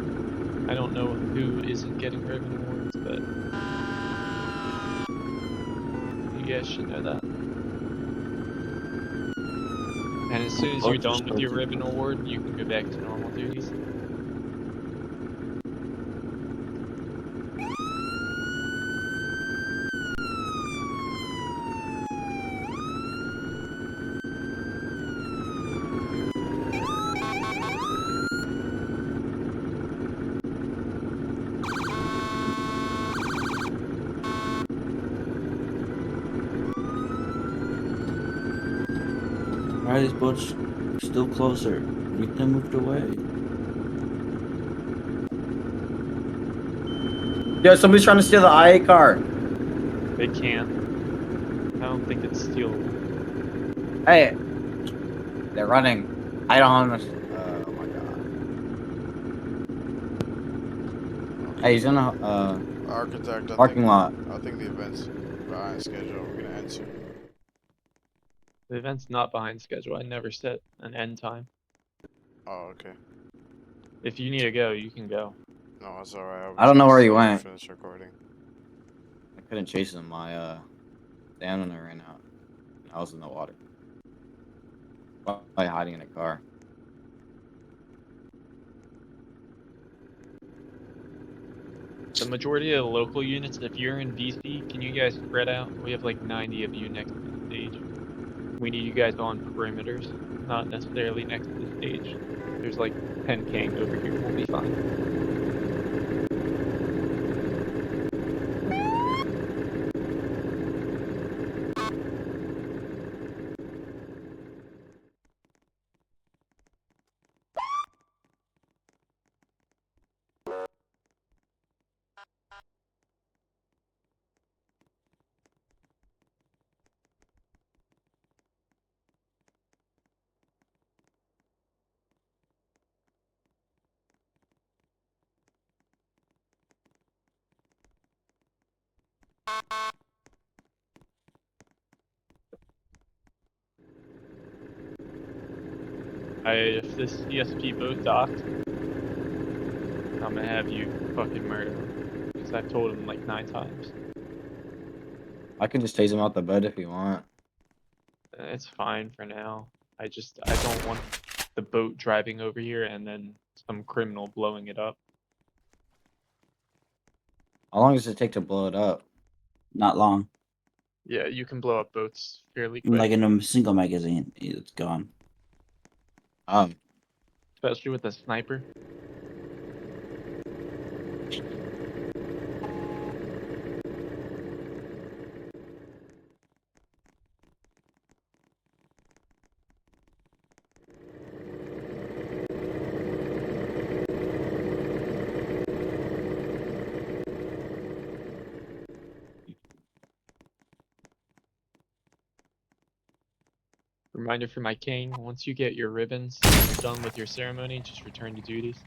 I don't know who isn't getting ribbon awards, but you guys should know that. And as soon as you're done with your ribbon award, you can go back to normal duties. Why are these boats still closer? Get them moved away. Yo, somebody's trying to steal the IA car. They can't. I don't think it's stealable. Hey, they're running. I don't understand. Oh my god. Hey, he's in a Architect, parking lot. I think the event's behind schedule. We're gonna end soon. The event's not behind schedule. I never set an end time. Oh, okay. If you need to go, you can go. No, it's alright. I don't know where he went. Finish recording. I couldn't chase him. My stamina ran out. I was in the water. Probably hiding in a car. The majority of the local units, if you're in DC, can you guys spread out? We have like 90 of you next to the stage. We need you guys on perimeters, not necessarily next to the stage. There's like 10 Kang over here, we'll be fine. If this CSP boat docked, I'm gonna have you fucking murder him. Because I've told him like 9 times. I can just chase him out the boat if you want. It's fine for now. I don't want the boat driving over here and then some criminal blowing it up. How long does it take to blow it up? Not long. Yeah, you can blow up boats fairly quick. Like in a single magazine, it's gone. Especially with a sniper. Reminder for my king, once you get your ribbons and you're done with your ceremony, just return to duties.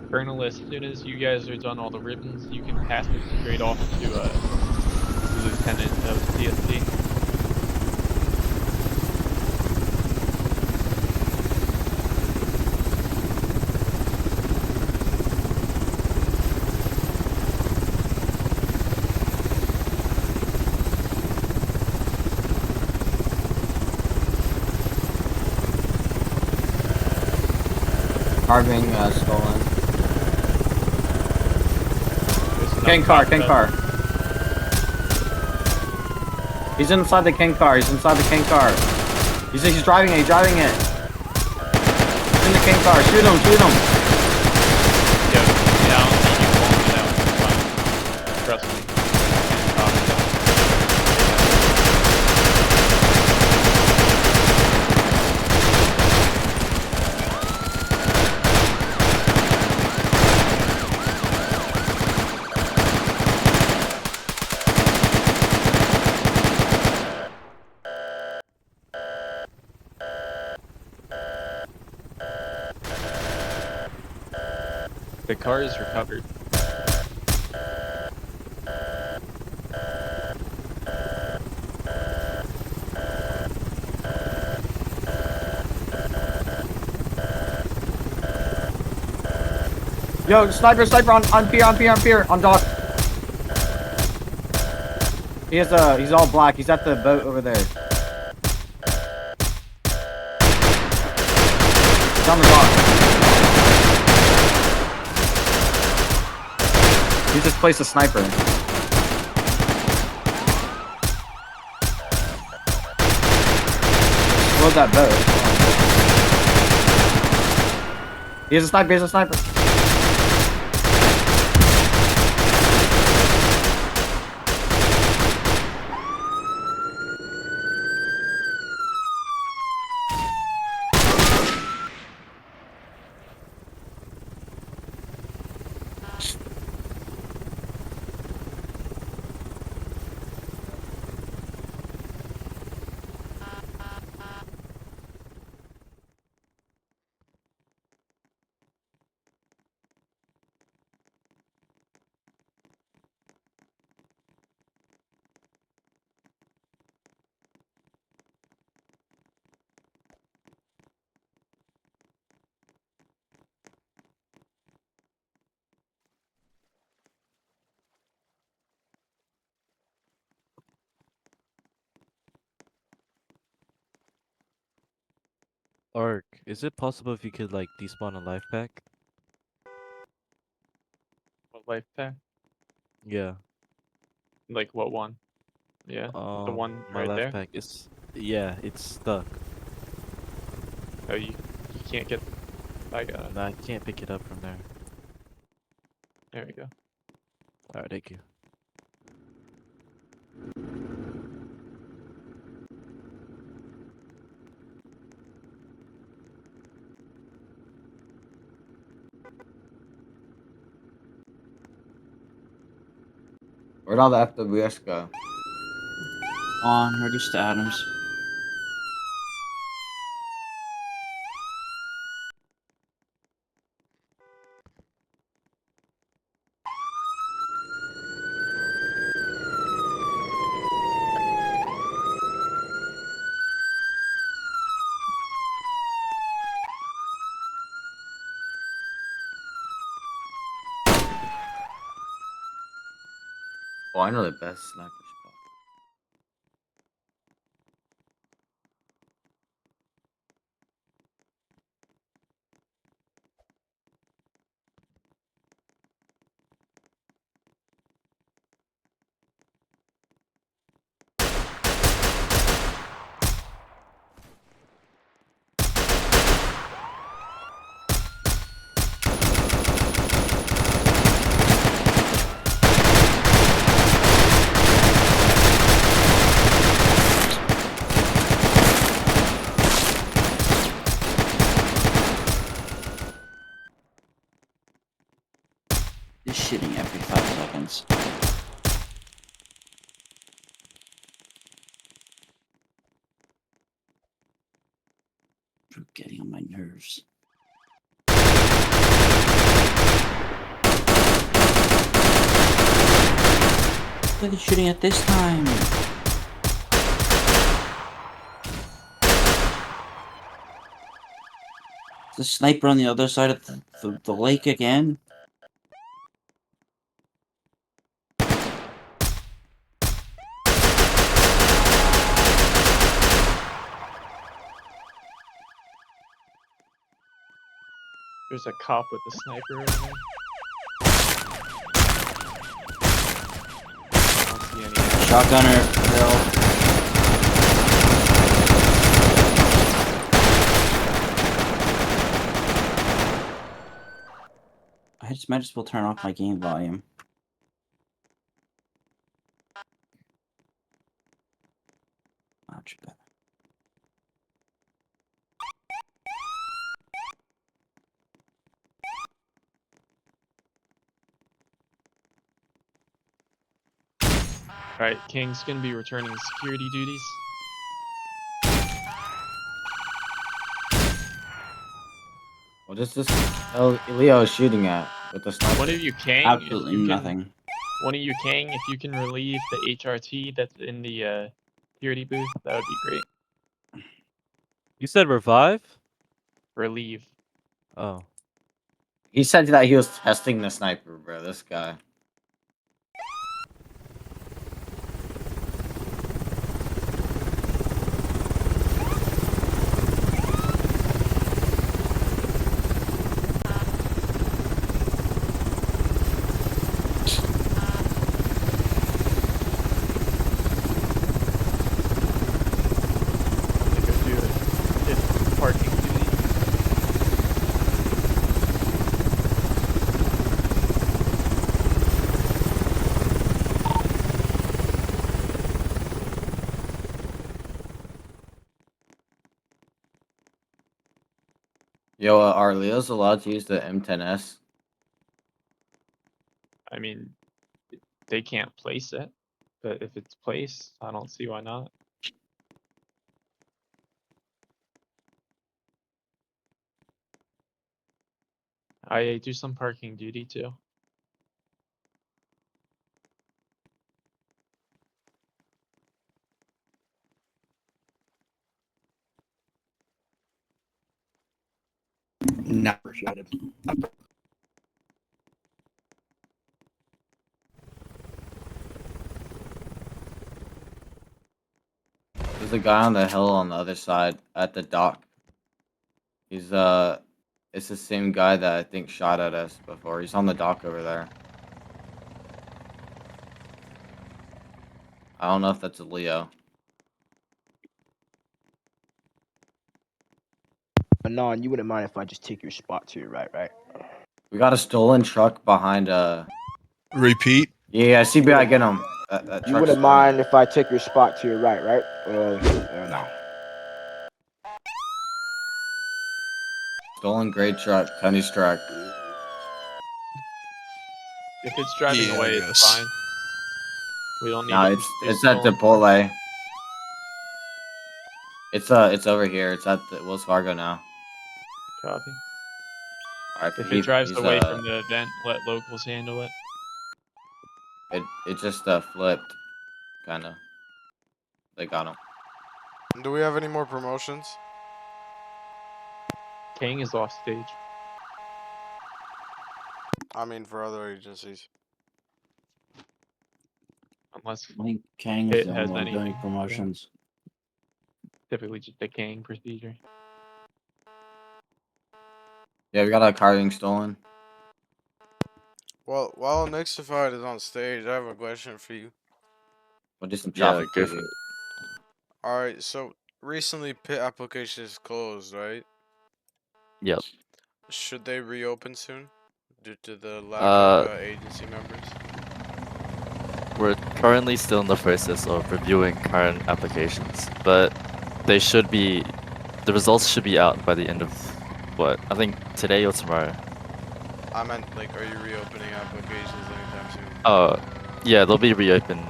Colonel, as soon as you guys are done all the ribbons, you can pass it straight off to the lieutenant of CSP. Car being stolen. King car. He's inside the king car. He's driving it. He's in the king car. Shoot him. Yeah, I don't think you won't get out. It's fine. Trust me. The car is recovered. Yo, sniper on pier, on dock. He's all black. He's at the boat over there. He's on the dock. He just placed a sniper. Load that boat. He has a sniper. Ark, is it possible if you could like despawn a life pack? What life pack? Yeah. Like what one? Yeah, the one My right life there. pack is, yeah, it's stuck. Oh, you can't get. I got it. No, I can't pick it up from there. There we go. Alright, thank you. Where'd all the FWS go? On, reduce to atoms. Oh, I know the best sniper spot. Just shitting every 5 seconds. Getting on my nerves. Look at shooting at this time. The sniper on the other side of the lake again. There's a cop with a sniper over there. I don't see any. Shotgunner, girl. I just might as well turn off my game volume. Much better. Alright, King's gonna be returning security duties. What is this hell Leo is shooting at with the sniper? One of you, Kang, Absolutely if you nothing. Can, one of you, Kang, if you can relieve the HRT that's in the security booth, that would be great. You said revive? Relieve. Oh. He said that he was testing the sniper, bro. This guy. I'm gonna go do it. Parking duty. Yo, are Leos allowed to use the M10S? I mean, they can't place it, but if it's placed, I don't see why not. I do some parking duty too. Not appreciated. There's a guy on the hill on the other side at the dock. He's it's the same guy that I think shot at us before. He's on the dock over there. I don't know if that's a Leo. Anon, you wouldn't mind if I just take your spot to your right, right? We got a stolen truck behind Repeat. Yeah, CBI, get him. That You truck's wouldn't stolen. mind if I take your spot to your right, right? No. Stolen gray truck, Tony's truck. If it's driving Yeah, I away, it's guess. fine. We don't need No, to it's pursue at stolen cars. Chipotle. It's over here. It's at the Wells Fargo now. Copy. Alright, If it drives away from the event, let locals handle it. It just flipped, kinda. They got him. Do we have any more promotions? CANG is off stage. I mean, for other agencies. Unless I think Kang it is the has only one doing anything. promotions. Typically just the CANG procedure. Yeah, we got a car being stolen. Well, while Nixified is on stage, I have a question for you. We'll do some Yeah, traffic. go for it. Alright, so recently pit application is closed, right? Yep. Should they reopen soon? Due to the lack Uh, of agency members? We're currently still in the process of reviewing current applications, but they should be, the results should be out by the end of, what, I think today or tomorrow. I meant, like, are you reopening applications anytime soon? Yeah, they'll be reopened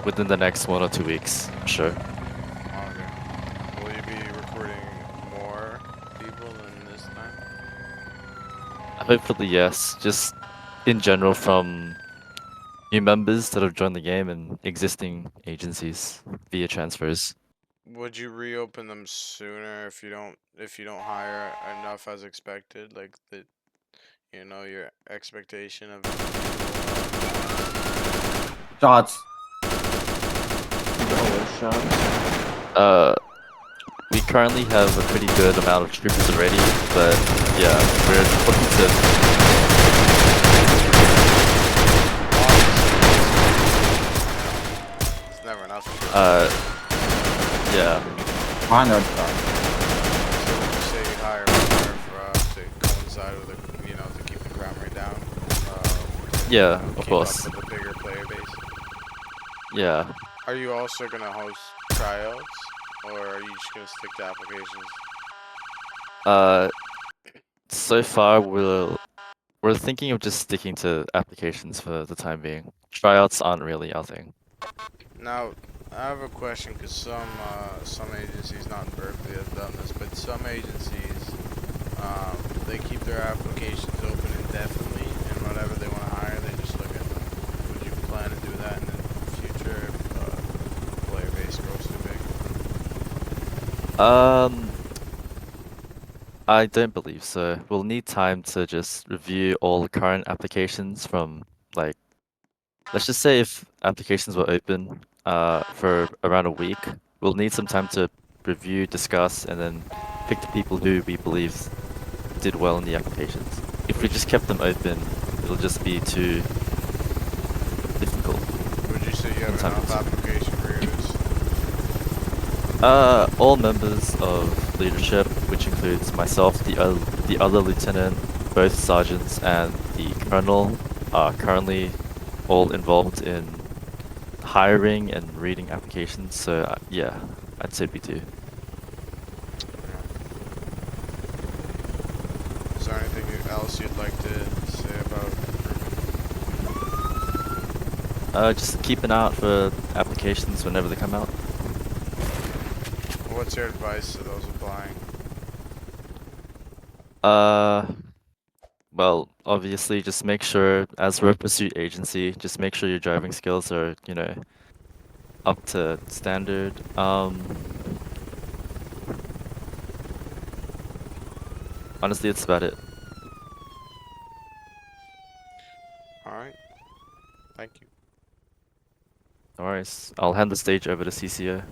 within the next 1 or 2 weeks, I'm sure. Okay. Will you be recruiting more people than this time? Hopefully, yes. Just in general from new members that have joined the game and existing agencies via transfers. Would you reopen them sooner if you don't hire enough as expected? Like your expectation of Shots. We currently have a pretty good amount of troopers already, but yeah, we're looking to. It's never enough. Yeah. Behind our truck. So would you say you hire more to coincide with to keep the crime rate down? Yeah, keep of course. Up with the bigger player base. Yeah. Are you also gonna host tryouts, or are you just gonna stick to applications? So far we're thinking of just sticking to applications for the time being. Tryouts aren't really our thing. Now, I have a question because some agencies, not in Berkeley, have done this, but some agencies, they keep their applications open indefinitely, and whatever they want to hire, they just look at them. Would you plan to do that in the future if the player base grows too big? I don't believe so. We'll need time to just review all the current applications from, like, let's just say if applications were open for around a week, we'll need some time to review, discuss, and then pick the people who we believe did well in the applications. If we just kept them open, it'll just be too difficult. Would you say you have enough application reviews? All members of leadership, which includes myself, the other lieutenant, both sergeants, and the colonel, are currently all involved in hiring and reading applications. So yeah, I'd say we do. Is there anything else you'd like to say about recruitment? Just keep an eye out for applications whenever they come out. What's your advice to those applying? Well, obviously, just make sure, as we're a pursuit agency, just make sure your driving skills are, up to standard. Honestly, that's about it. Alright. Thank you. No worries. I'll hand the stage over to CCO.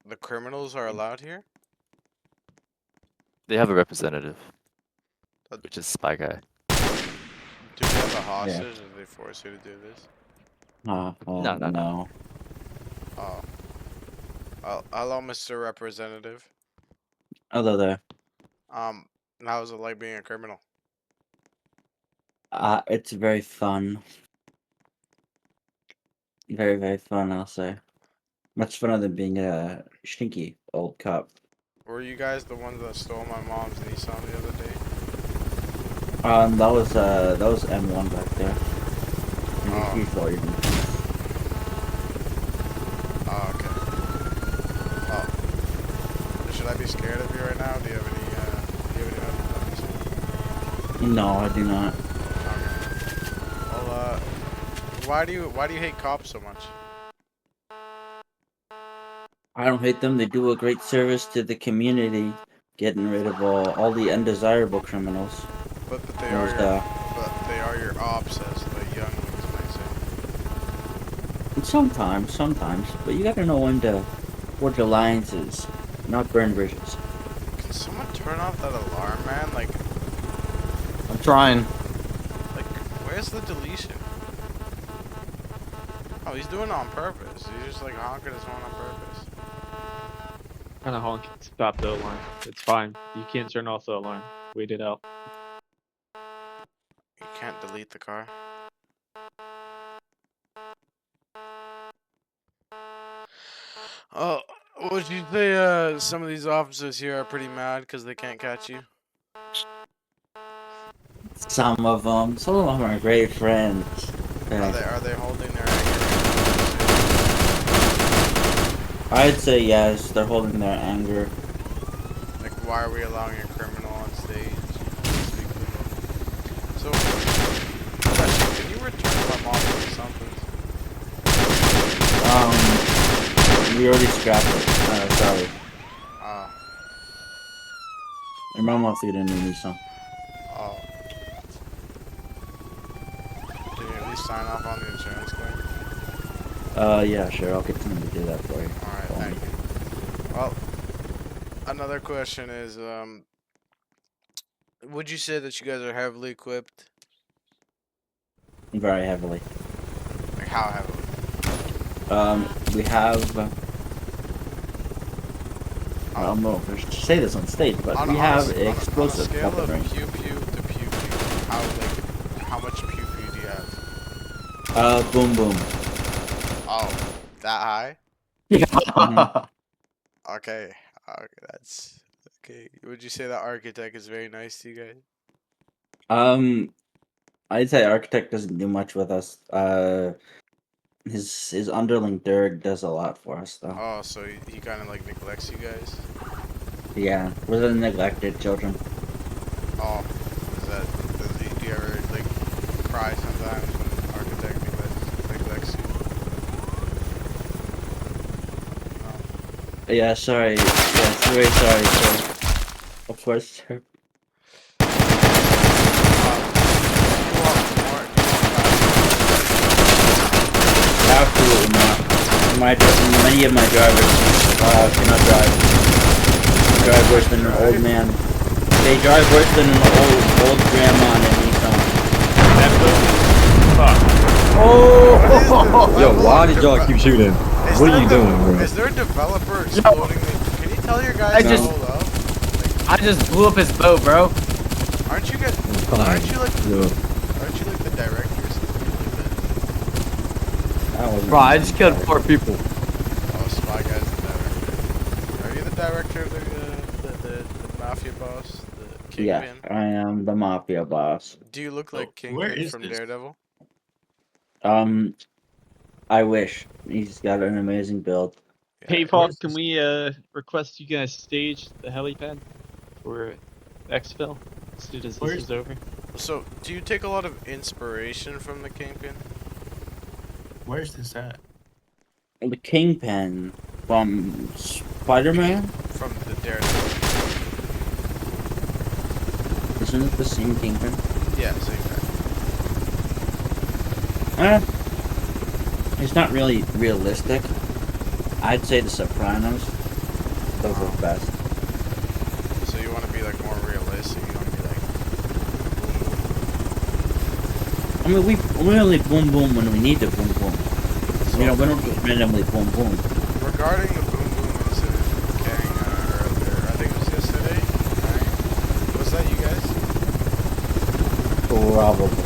The criminals are allowed here? They have a representative, which is Spy Guy. Do they have a hostage? Or do they force you to do this? No. Oh. Hello, Mr. Representative. Hello there. How is it like being a criminal? It's very fun. Very, very fun, I'll say. Much funner than being a stinky old cop. Were you guys the ones that stole my mom's Nissan the other day? That was M1 back there. Oh. He thought you did. Oh, okay. Oh. Should I be scared of you right now? Do you have any weapons? No, I do not. Okay. Well, why do you hate cops so much? I don't hate them. They do a great service to the community, getting rid of all the undesirable criminals. But they There's are your ops, as the younglings might say. Sometimes, but you gotta know when to forge alliances, not burn bridges. Can someone turn off that alarm, man? Like, I'm trying. like, where's the deletion? Oh, he's doing it on purpose. He's just like honking his horn on purpose. Kind of honk. Stop the alarm. It's fine. You can't turn off the alarm. Wait it out. You can't delete the car. Oh, would you say some of these officers here are pretty mad because they can't catch you? Some of them are great friends. Are they holding their anger? I'd say yes, they're holding their anger. Like, why are we allowing a criminal on stage? So, question, can you return my mom or something? We already scrapped it. Sorry. Your mom wants to get a new Nissan. Oh. Can you at least sign off on the insurance claim? Yeah, sure. I'll get someone to do that for you. Alright, thank you. Well, another question is, would you say that you guys are heavily equipped? Very heavily. Like, how heavily? We have. I don't know if I should say this on stage, but we have explosive weapon range. Pew pew to pew pew. How much pew pew do you have? Boom boom. Oh, that high? Mhm. Okay. Okay, that's okay. Would you say that architect is very nice to you guys? I'd say Architect doesn't do much with us. His underling Dirk does a lot for us, though. Oh, so he kind of like neglects you guys? Yeah, we're the neglected children. Oh, do you ever like cry sometimes when architect neglects you? Yeah, sorry. Yes, very sorry, sir. Of course, sir. Absolutely not. Many of my drivers cannot drive. They drive worse than an old man. They drive worse than an old grandma in a Nissan. Oh! Yo, why did y'all keep shooting? What are you doing, bro? Is there a developer exploding the... Can you tell your guys to hold up? I just blew up his boat, bro. Aren't you like the director or something like that? Bro, I just killed 4 people. Oh, Spy Guy's the director. Are you the director of the mafia boss? The Kingpin? Yeah, I am the mafia boss. Do you look like Kingpin from Daredevil? I wish. He's got an amazing build. Hey, Paul, can we request you guys stage the helipad for exfil as soon as this is over? So, do you take a lot of inspiration from the Kingpin? Where's this at? The Kingpin from Spider-Man? From the Daredevil. Isn't it the same Kingpin? Yeah, same guy. It's not really realistic. I'd say The Sopranos. Those are the best. So you want to be like more realistic? You want to be like... I mean, we only boom boom when we need to boom boom. You know, we don't just randomly boom boom. Regarding the boom boom incident, Kang, earlier, I think it was yesterday, right? Was that you guys? Probably.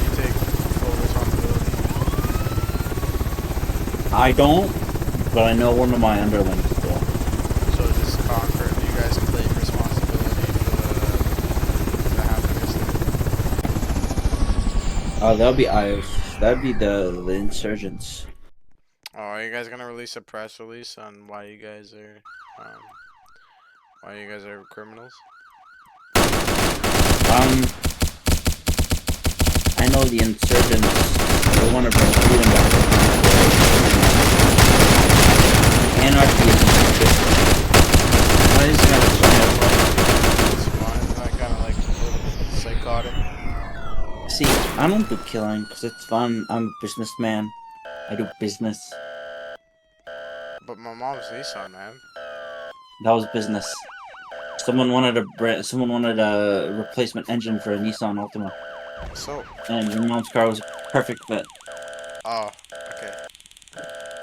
You take full responsibility? I don't, but I know one of my underlings will. So just conquer, do you guys claim responsibility for the happened yesterday? That'll be IOS. That'd be the insurgents. Oh, are you guys gonna release a press release on why you guys are criminals? I know the insurgents. They want to bring freedom back. Anarchy is Why is that kind of like psychotic? See, I don't do killing because it's fun. I'm a businessman. I do business. But my mom's Nissan, man. That was business. Someone wanted a replacement engine for a Nissan Altima. So. And your mom's car was a perfect fit. Oh, okay.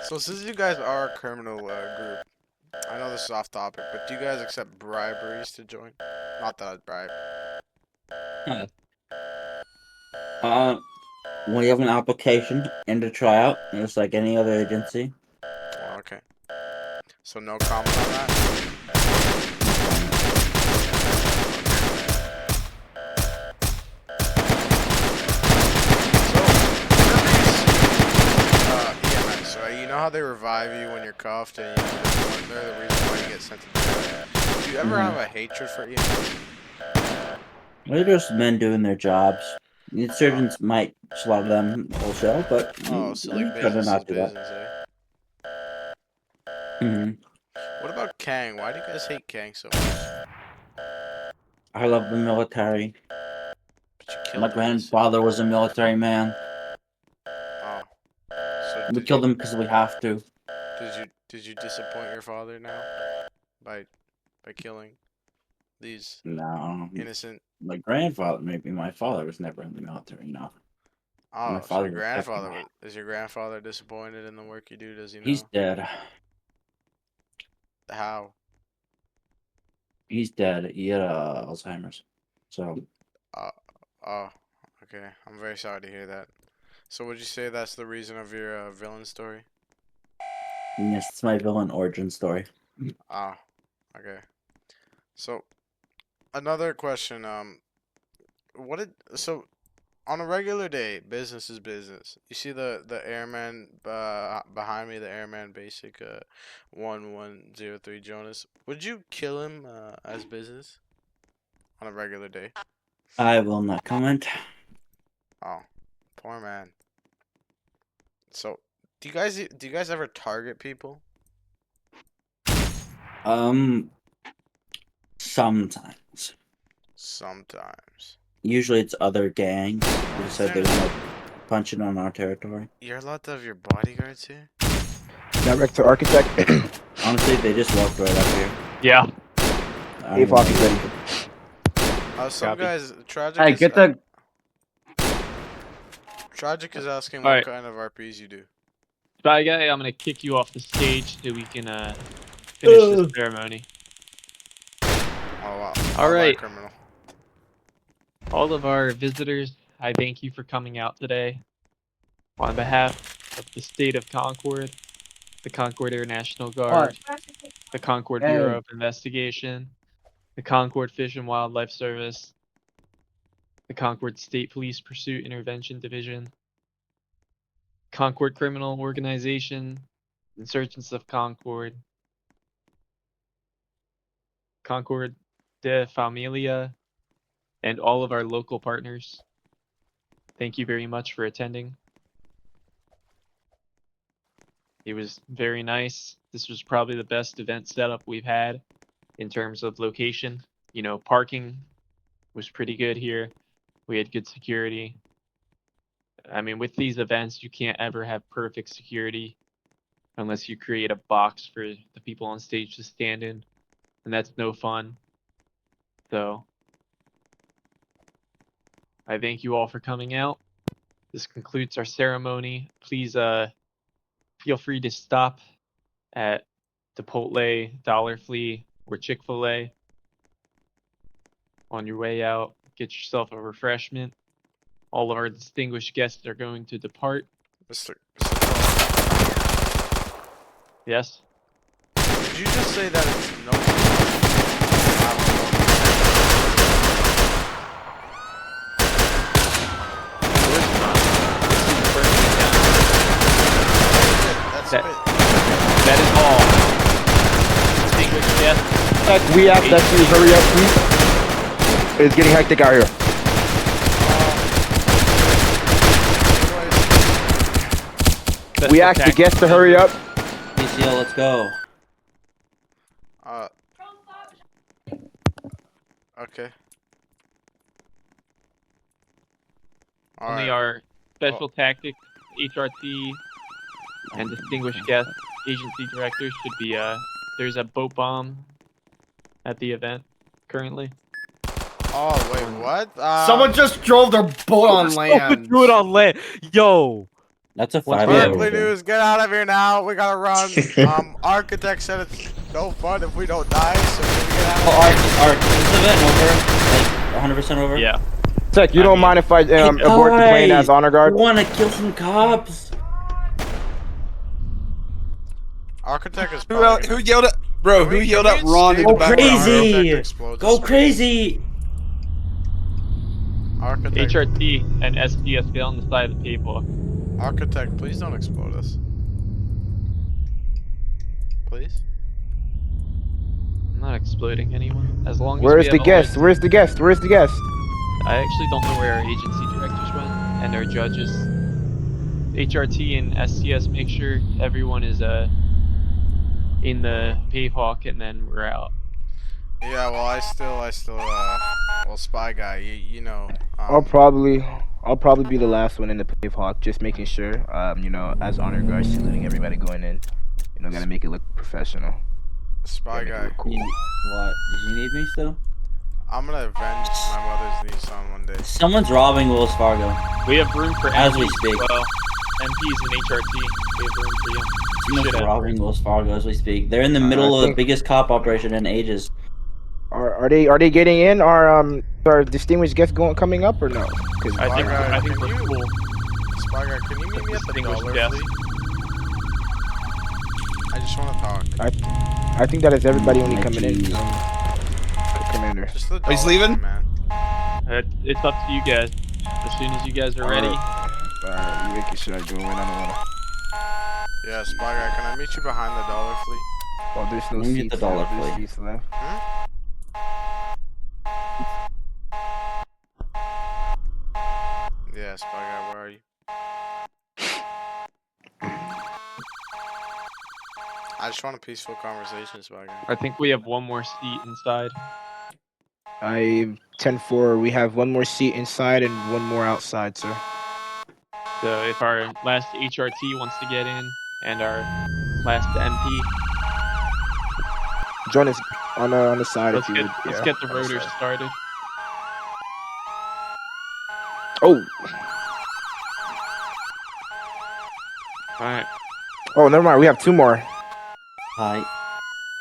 So since you guys are a criminal group, I know this is off topic, but do you guys accept briberies to join? Not that I'd bribe. When you have an application and a tryout, it's like any other agency. Oh, okay. So no comment on that? EMS, right? You know how they revive you when you're cuffed and they're the reason why you get sent to jail. Do you ever have a hatred for EMS? They're just men doing their jobs. The insurgents might slaughter them wholesale, but oh, so like better business not is do business, that. What about CANG? Why do you guys hate CANG so much? I love the military. But My grandfather was a military man. Oh. So We killed him because we have to. Did you disappoint your father now by killing these innocent? My grandfather, maybe my father was never in the military. No. Oh, My so father your was grandfather is your grandfather disappointed in the work you do? Does he know? He's dead. How? He's dead. He had Alzheimer's. So. Oh, okay. I'm very sorry to hear that. So would you say that's the reason of your villain story? Yes, it's my villain origin story. Ah, okay. So another question. So on a regular day, business is business. You see the airman behind me, the airman basic 1103 Jonas. Would you kill him as business on a regular day? I will not comment. Oh, poor man. So, do you guys ever target people? Sometimes. Sometimes. Usually it's other gangs who decide they want to punch it on our territory. You're allowed to have your bodyguards here? Director Architect. Honestly, they just walked right up here. Yeah. A-Fox is ready. Some Copy. guys, Tragic Hey, is, get the. Tragic is asking All what right. kind of RPs you do. Spy guy, I'm gonna kick you off the stage so we can finish this ceremony. Oh wow. All right. Criminal. All of our visitors, I thank you for coming out today. On behalf of the state of Concord, the Concord Air National Guard, the Concord Bureau of Investigation, the Concord Fish and Wildlife Service, the Concord State Police Pursuit Intervention Division, Concord Criminal Organization, Insurgents of Concord, Concord de Familia, and all of our local partners. Thank you very much for attending. It was very nice. This was probably the best event setup we've had in terms of location. You know, parking was pretty good here. We had good security. I mean, with these events, you can't ever have perfect security unless you create a box for the people on stage to stand in, and that's no fun. So I thank you all for coming out. This concludes our ceremony. Please feel free to stop at Chipotle, Dollar Flea, or Chick-fil-A on your way out. Get yourself a refreshment. All of our distinguished guests are going to depart. Mr. Yes? Did you just say that it's no? That is all. Distinguished guests. We ask that you hurry up, please. It's getting hectic out here. We asked the guests to hurry up. PCL, let's go. Okay. Only our special tactics, HRT, and distinguished guest agency directors should be, there's a boat bomb at the event currently. Oh, wait, what? Someone just drove their boat on land. Threw it on land. Yo. That's a Berkeley news, get out of here now. We gotta run. Architect said it's no fun if we don't die, so we get out of here. Arch, is the event over? Like 100% over? Yeah. Tech, you don't mind if I abort the plane as honor guard? I wanna kill some cops. Architect is Who yelled at who yelled at Ron in the Go background? crazy! Go crazy! Architect. HRT and SDS get on the side of the table. Architect, please don't explode us. Please? I'm not exploding anyone. As long as Where's we the have guest? Where's the guest? Where's the guest? I actually don't know where our agency directors went and our judges. HRT and SDS make sure everyone is in the pavehawk, and then we're out. Yeah, well, I still, well, Spy Guy, you know. I'll probably be the last one in the pavehawk, just making sure, you know, as honor guard, saluting everybody going in. You know, gotta make it look professional. Spy Guy. Cool. What? Did you need me still? I'm gonna avenge my mother's Nissan one day. Someone's robbing Wells Fargo. We have room for as MPs we speak. Well, MPs and HRT. We have room for you. Someone's robbing Wells Fargo as we speak. They're in the middle of the biggest cop operation in ages. Are they getting in? Are distinguished guests coming up or no? I think we're cool. Spy Guy, can you meet me at the dollar, guest. please? I just want to talk. I think that is everybody only coming in. Commander. Just the He's dollar, leaving? man. It's up to you guys. As soon as you guys are ready. Alright, making sure I go in. I don't wanna. Yeah, Spy Guy, can I meet you behind the dollar fleet? Oh, there's no Let me get seats. the dollar There's plate. seats left. Yeah, Spy Guy, where are you? I just want a peaceful conversation, Spy Guy. I think we have one more seat inside. I 10-4. We have one more seat inside and one more outside, sir. So if our last HRT wants to get in and our last MP, Join us on the side let's if you get would. let's get the rotors started. Oh. All right. Oh, never mind. We have two more. Hi.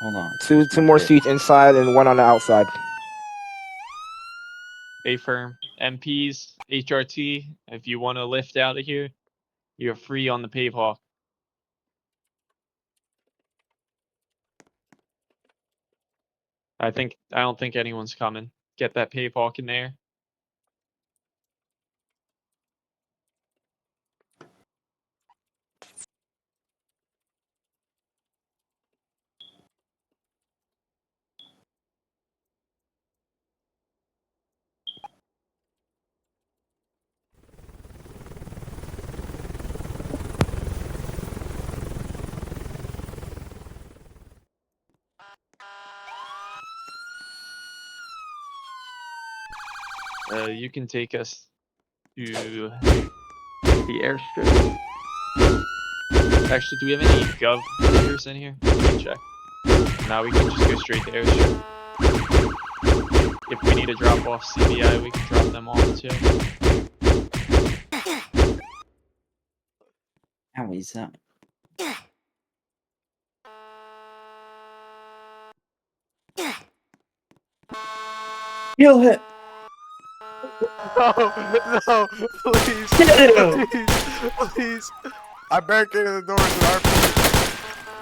Hold on. Two more seats inside and one on the outside. A firm. MPs, HRT, if you want to lift out of here, you're free on the pavehawk. I don't think anyone's coming. Get that pavehawk in there. You can take us to the airstrip. Actually, do we have any gov leaders in here? Let me check. Now we can just go straight to airstrip. If we need to drop off CBI, we can drop them off too. How is that? Kill him. No, no, please, Kill him. please. I barricaded the doors with RP.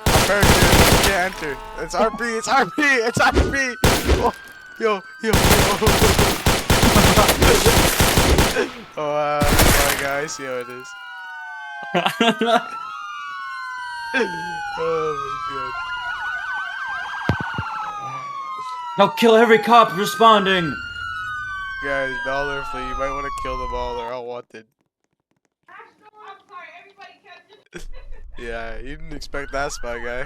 I barricaded it. You can't enter. It's RP. It's RP. It's RP. Oh, yo. Oh, sorry guys. Yo, it is. Oh my god. Now kill every cop responding. Guys, dollar flea. You might want to kill them all. They're all wanted. Yeah, you didn't expect that, spy guy.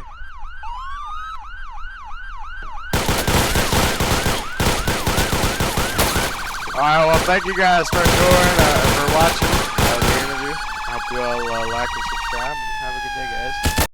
Alright, well, thank you guys for enjoying, for watching the interview. I hope you all like and subscribe, and have a good day, guys.